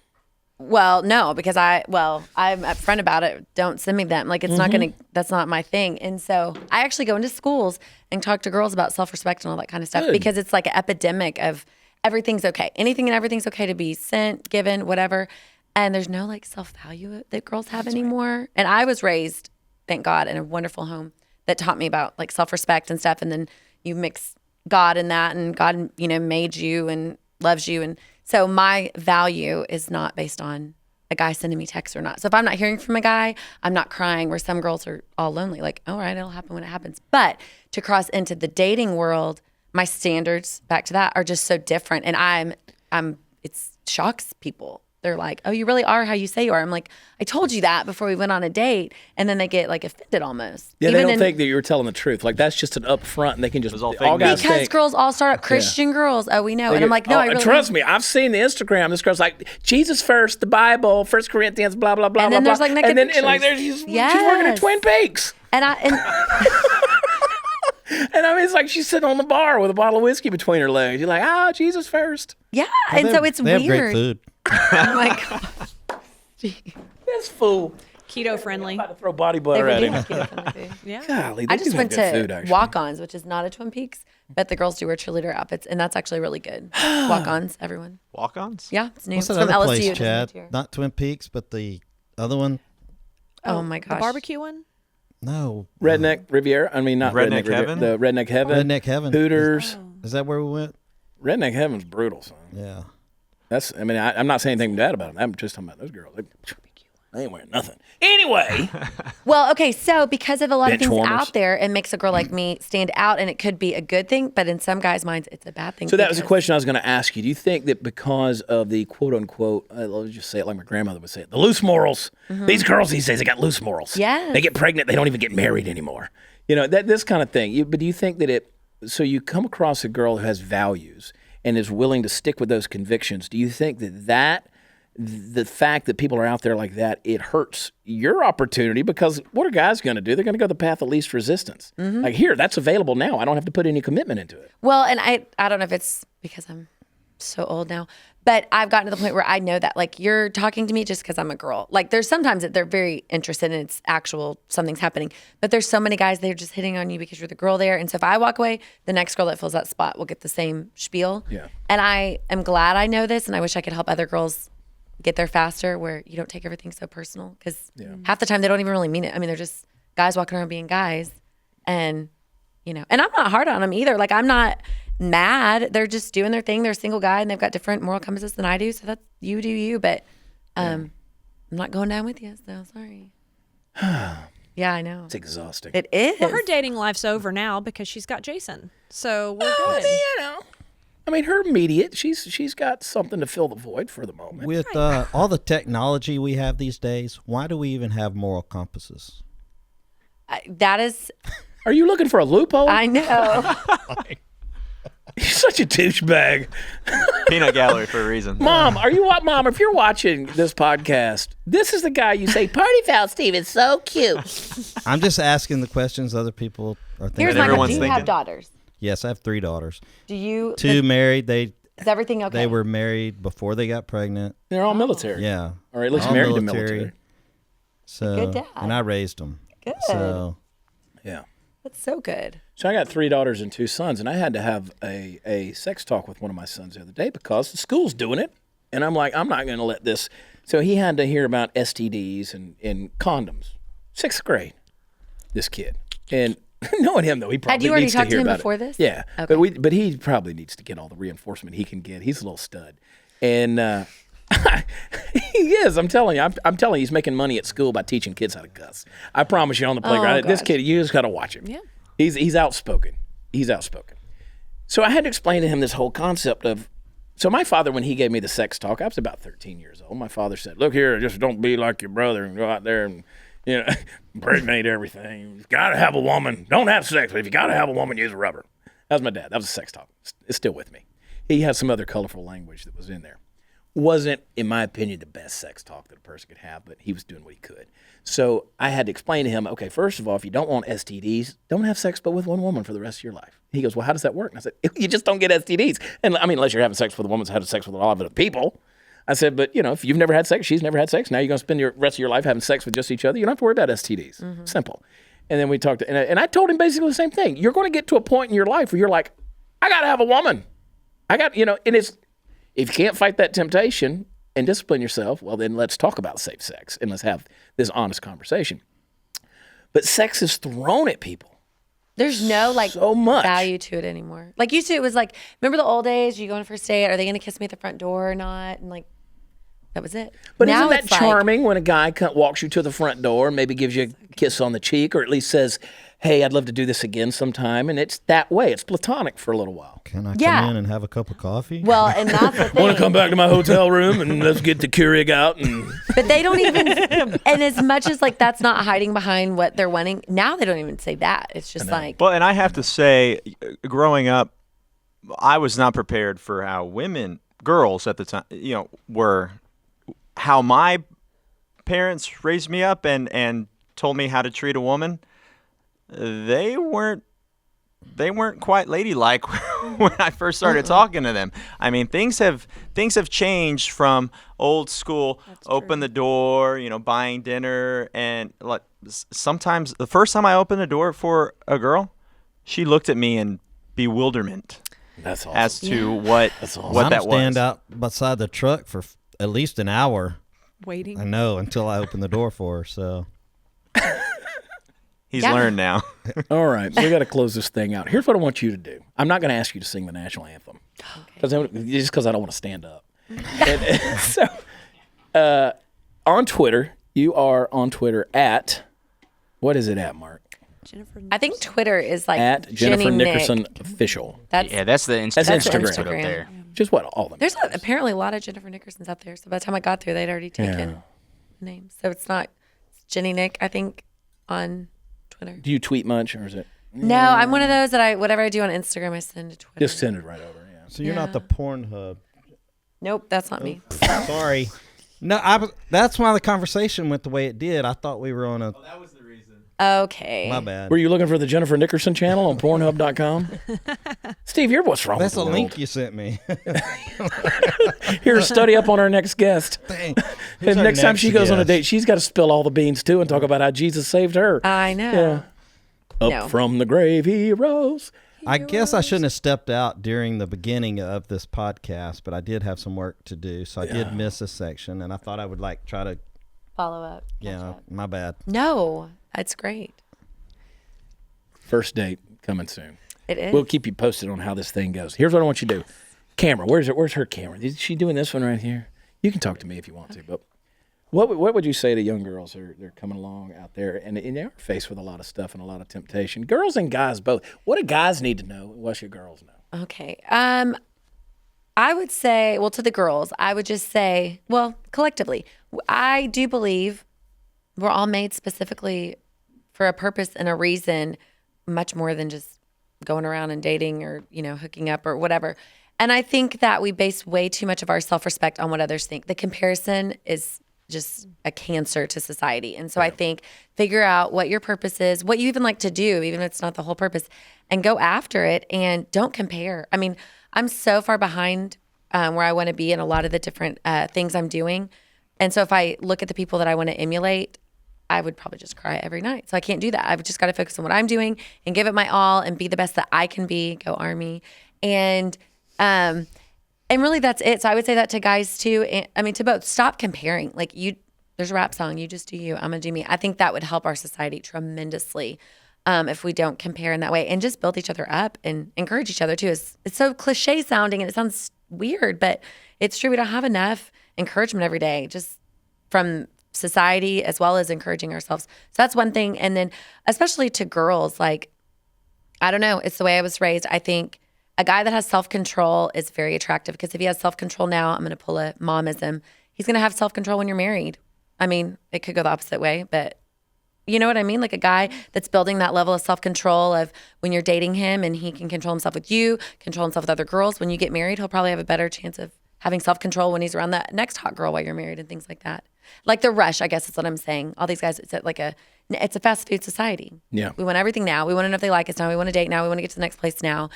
Well, no, because I'm upfront about it. Don't send me them. Like, it's not going to, that's not my thing. And so I actually go into schools and talk to girls about self-respect and all that kind of stuff because it's like an epidemic of everything's okay. Anything and everything's okay to be sent, given, whatever. And there's no like self-value that girls have anymore. And I was raised, thank God, in a wonderful home that taught me about like self-respect and stuff. And then you mix God in that, and God, made you and loves you. And so my value is not based on a guy sending me texts or not. So if I'm not hearing from a guy, I'm not crying, where some girls are all lonely. Like, all right, it'll happen when it happens. But to cross into the dating world, my standards, back to that, are just so different. And it shocks people. They're like, oh, you really are how you say you are. I'm like, I told you that before we went on a date. And then they get like offended almost. Yeah, they don't think that you were telling the truth. Like, that's just an upfront, and they can just all guys because think, girls all start up Christian girls. Oh, we know. And I'm like, no, I really trust me. I've seen the Instagram. This girl's like, Jesus first, the Bible, 1 Corinthians, blah blah blah. And then blah, there's like naked and then pictures. like she's working at Twin Peaks. And And I mean, it's like she's sitting on the bar with a bottle of whiskey between her legs. You're like, Jesus first. Yeah, and so it's they weird. have great food. Oh my God. This fool. Keto friendly. I'm about to throw body They butter at do him. have keto-friendly food. Yeah. Golly, I they just do went have good to food, actually. walk-ons, which is not a Twin Peaks, but the girls do wear cheerleader outfits, and that's actually really good. Walk-ons, everyone. Walk-ons? Yeah, it's new. What's It's that from other LSU. place, It doesn't Chad? matter. Not Twin Peaks, but the other one. Oh my The gosh. barbecue one? No. Redneck Riviera. I mean, not Redneck Redneck Heaven? The Redneck Heaven. Redneck Heaven. Hooters. Is that where we went? Redneck Heaven's brutal, son. Yeah. That's. I mean, I'm not saying anything bad about them. I'm just talking about those girls. They ain't wearing nothing. Anyway. Well, okay, so because of a lot of Bench things warmers. out there, it makes a girl like me stand out, and it could be a good thing, but in some guys' minds, it's a bad thing. So that was a because- question I was going to ask you. Do you think that because of the quote unquote, let's just say it like my grandmother would say it, the loose morals, these girls these days, they got loose morals. Yes. They get pregnant, they don't even get married anymore. This kind of thing. But do you think that so you come across a girl who has values and is willing to stick with those convictions, do you think that the fact that people are out there like that, it hurts your opportunity? Because what are guys going to do? They're going to go the path of least resistance. Like, here, that's available now. I don't have to put any commitment into it. Well, and I don't know if it's because I'm so old now, but I've gotten to the point where I know that, like, you're talking to me just because I'm a girl. Like, there's sometimes that they're very interested in it's actual, something's happening, but there's so many guys, they're just hitting on you because you're the girl there. And so if I walk away, the next girl that fills that spot will get the same spiel. Yeah. And I am glad I know this, and I wish I could help other girls get there faster, where you don't take everything so personal, because half the time they don't even really mean it. I mean, they're just guys walking around being guys, and and I'm not hard on them either. Like, I'm not mad. They're just doing their thing. They're a single guy, and they've got different moral compasses than I do. So that's, you do you, but I'm not going down with you. So sorry. Yeah, I know. It's exhausting. It is. Well, her dating life's over now because she's got Jason. So we're good. I mean, her immediate, she's got something to fill the void for the moment. With all the technology we have these days, why do we even have moral compasses? That is, Are you looking for a loophole? I know. You're such a douchebag. Peanut gallery for a reason. Mom, Mom, if you're watching this podcast, this is the guy you say, Party Foul Steve is so cute. I'm just asking the questions other people are thinking. Here's That my question. everyone's Do you thinking. have daughters? Yes, I have 3 daughters. Do you? Two married. Is everything okay? They were married before they got pregnant. They're all military. Yeah. Or at least All married to military. So, Good dad. and I raised them. Good. So, Yeah. That's so good. So I got 3 daughters and 2 sons, and I had to have a sex talk with one of my sons the other day because the school's doing it. And I'm like, I'm not going to let this. So he had to hear about STDs and condoms. 6th grade, this kid. And knowing him, though, he probably Had you already needs to talked to hear him about before it. this? Yeah. Okay. But he probably needs to get all the reinforcement he can get. He's a little stud. And he is. I'm telling you. I'm telling you, he's making money at school by teaching kids how to cuss. I promise you on the playground. This gosh. kid, you just got to watch him. Yeah. He's outspoken. He's outspoken. So I had to explain to him this whole concept of. So my father, when he gave me the sex talk, I was about 13 years old. My father said, "Look here, just don't be like your brother and go out there and impregnate everything. You got to have a woman. Don't have sex, but if you got to have a woman, use a rubber." That was my dad. That was a sex talk. It's still with me. He has some other colorful language that was in there. Wasn't, in my opinion, the best sex talk that a person could have, but he was doing what he could. So I had to explain to him, okay, first of all, if you don't want STDs, don't have sex but with one woman for the rest of your life. He goes, well, how does that work? And I said, you just don't get STDs. And I mean, unless you're having sex with a woman who's had sex with a lot of other people. I said, but if you've never had sex, she's never had sex, now you're going to spend the rest of your life having sex with just each other, you don't have to worry about STDs. Mm-hmm. Simple. And then we talked, and I told him basically the same thing. You're going to get to a point in your life where you're like, I got to have a woman. And it's, if you can't fight that temptation, and discipline yourself, well, then let's talk about safe sex and let's have this honest conversation. But sex is thrown at people. There's no so much value to it anymore. Like used to, it was like, remember the old days? You go on a first date, are they going to kiss me at the front door or not? And like, that was it. But now isn't that charming when a guy walks you to the front door, maybe gives you a kiss on the cheek, or at least says, hey, I'd love to do this again sometime. And it's that way. It's platonic for a little while. Can I come in and have a cup of coffee? Well, and that's the thing. Want to come back to my hotel room and let's get the Keurig out. But they don't even, and as much as like that's not hiding behind what they're wanting, now they don't even say that. It's just like. Well, and I have to say, growing up, I was not prepared for how girls at the time, were, how my parents raised me up and told me how to treat a woman. They weren't quite ladylike when I first started talking to them. I mean, things have changed from old school. Open the door, buying dinner, and like sometimes the first time I opened the door for a girl, she looked at me in bewilderment. That's awesome. As to what that was. Stand out beside the truck for at least an hour. Waiting. I know, until I open the door for her. So. He's learned now. All right, we got to close this thing out. Here's what I want you to do. I'm not going to ask you to sing the national anthem, just because I don't want to stand up. On Twitter, you are on Twitter at, what is it at, Mark? Jennifer I think Twitter is like at Jennifer Jenny Nickerson Nick. Official. That's the That's Instagram. up there. Just what all of them. There's apparently a lot of Jennifer Nickersons out there. So by the time I got there, they'd already taken names. So it's Jenny Nick, I think, on Twitter. Do you tweet much, or is it? No, I'm one of those that whatever I do on Instagram, I send to Twitter. Just send it right over. Yeah. So you're not the Pornhub. Nope, that's not me. Sorry. No, that's why the conversation went the way it did. I thought we were on a. Oh, that was the reason. Okay. My bad. Were you looking for the Jennifer Nickerson channel on Pornhub.com? Steve, what's wrong That's with a the link world? you sent me. Here, study up on our next guest. Dang. And next time she goes on a date, she's got to spill all the beans too and talk about how Jesus saved her. I know. Up from the grave he rose. I guess I shouldn't have stepped out during the beginning of this podcast, but I did have some work to do, so I did miss a section, and I thought I would try to Follow up. Yeah, my bad. No, that's great. First date coming soon. It is. We'll keep you posted on how this thing goes. Here's what I want you to do. Camera, where's her camera? Is she doing this one right here? You can talk to me if you want to, but what would you say to young girls who they're coming along out there and they are faced with a lot of stuff and a lot of temptation? Girls and guys both. What do guys need to know? What should girls know? Okay. I would say, to the girls, I would just say, collectively, I do believe we're all made specifically for a purpose and a reason, much more than just going around and dating or, hooking up or whatever. And I think that we base way too much of our self-respect on what others think. The comparison is just a cancer to society. And so I think figure out what your purpose is, what you even like to do, even if it's not the whole purpose, and go after it and don't compare. I mean, I'm so far behind where I want to be in a lot of the different things I'm doing. And so if I look at the people that I want to emulate, I would probably just cry every night. So I can't do that. I've just got to focus on what I'm doing and give it my all and be the best that I can be. Go Army. And really that's it. So I would say that to guys too. And, to both. Stop comparing. There's a rap song. You just do you. I'm going to do me. I think that would help our society tremendously if we don't compare in that way and just build each other up and encourage each other too. It's so cliche sounding and it sounds weird, but it's true. We don't have enough encouragement every day, just from society as well as encouraging ourselves. So that's one thing. And then especially to girls, I don't know, it's the way I was raised. I think a guy that has self-control is very attractive because if he has self-control now, I'm going to pull a momism. He's going to have self-control when you're married. I mean, it could go the opposite way, but you know what I mean? Like a guy that's building that level of self-control of when you're dating him and he can control himself with you, control himself with other girls. When you get married, he'll probably have a better chance of having self-control when he's around that next hot girl while you're married and things like that. Like the rush, I guess is what I'm saying. All these guys, it's a fast food society. Yeah. We want everything now. We want to know if they like us now. We want to date now. We want to get to the next place now.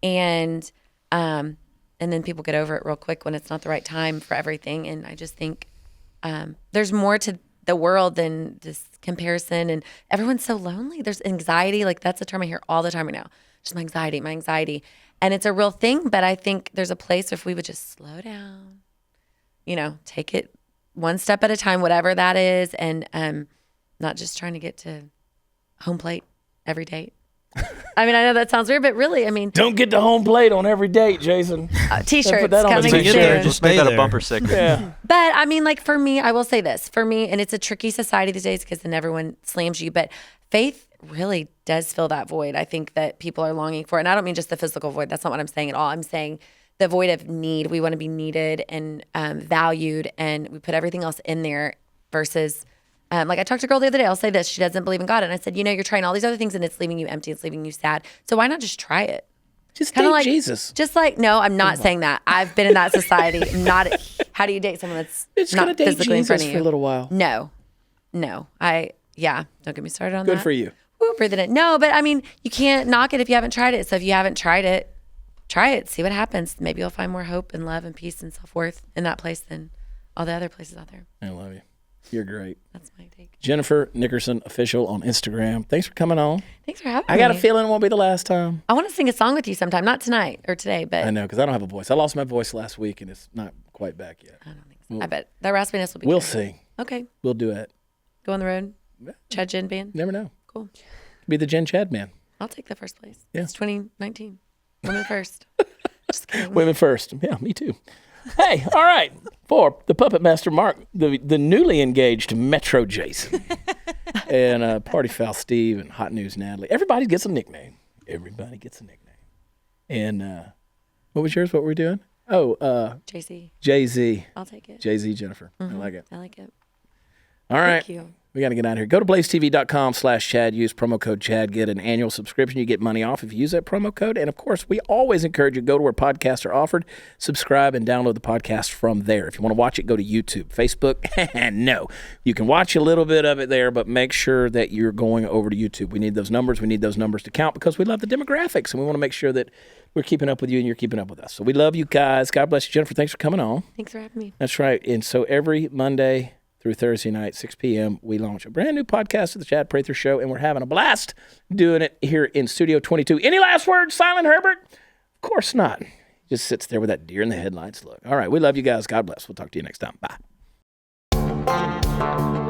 And then people get over it real quick when it's not the right time for everything. And I just think there's more to the world than this comparison. And everyone's so lonely. There's anxiety. That's a term I hear all the time right now. Just my anxiety. And it's a real thing. But I think there's a place if we would just slow down, take it one step at a time, whatever that is, and not just trying to get to home plate every date. I mean, I know that sounds weird, but really, I mean, Don't get to home plate on every date, Jason. T-shirts Put that on coming the Get t-shirt. there, soon. just Stay make that a there. bumper sticker. Yeah. But I mean, like for me, I will say this. For me, and it's a tricky society these days because then everyone slams you, but faith really does fill that void. I think that people are longing for, and I don't mean just the physical void. That's not what I'm saying at all. I'm saying the void of need. We want to be needed and valued, and we put everything else in there versus, like I talked to a girl the other day. I'll say this. She doesn't believe in God. And I said, you're trying all these other things and it's leaving you empty. It's leaving you sad. So why not just try it? Just Kinda date like Jesus. Just like, no, I'm not saying that. I've been in that society. I'm not. How do you date someone that's It's gonna not date physically in front Jesus of for you? a little while. No. Don't get me started on that. Good for you. Woo, breathing it. No, but I mean, you can't knock it if you haven't tried it. So if you haven't tried it, try it. See what happens. Maybe you'll find more hope and love and peace and self-worth in that place than all the other places out there. I love you. You're great. That's my take. Jennifer Nickerson Official on Instagram. Thanks for coming on. Thanks for having me. I got a feeling it won't be the last time. I want to sing a song with you sometime. Not tonight or today, but I know, because I don't have a voice. I lost my voice last week, and it's not quite back yet. I don't think so. I bet that raspiness will be We'll good. sing. Okay. We'll do it. Go on the road. Chad Jen band. Never know. Cool. Be the Jen Chad man. I'll take the first place. Yeah. It's 2019. Women first. Just kidding. Women first. Yeah, me too. Hey, all right. For the Puppet Master Mark, the newly engaged Metro Jason, and Party Foul Steve, and Hot News Natalie. Everybody gets a nickname. Everybody gets a nickname. And what was yours? What were we doing? Oh, JC. Jay-Z. I'll take it. Jay-Z Jennifer. I like it. I like it. All right. Thank you. We got to get out of here. Go to blazetv.com/Chad. Use promo code Chad. Get an annual subscription. You get money off if you use that promo code. And, of course, we always encourage you to go to where podcasts are offered, subscribe, and download the podcast from there. If you want to watch it, go to YouTube. Facebook, no. You can watch a little bit of it there, but make sure that you're going over to YouTube. We need those numbers. We need those numbers to count because we love the demographics, and we want to make sure that we're keeping up with you and you're keeping up with us. So we love you guys. God bless you, Jennifer. Thanks for coming on. Thanks for having me. That's right. And so every Monday through Thursday night, 6 p.m., we launch a brand new podcast of the Chad Prather Show, and we're having a blast doing it here in Studio 22. Any last words, Silent Herbert? Of course not. He just sits there with that deer in the headlights look. All right, we love you guys. God bless. We'll talk to you next time. Bye.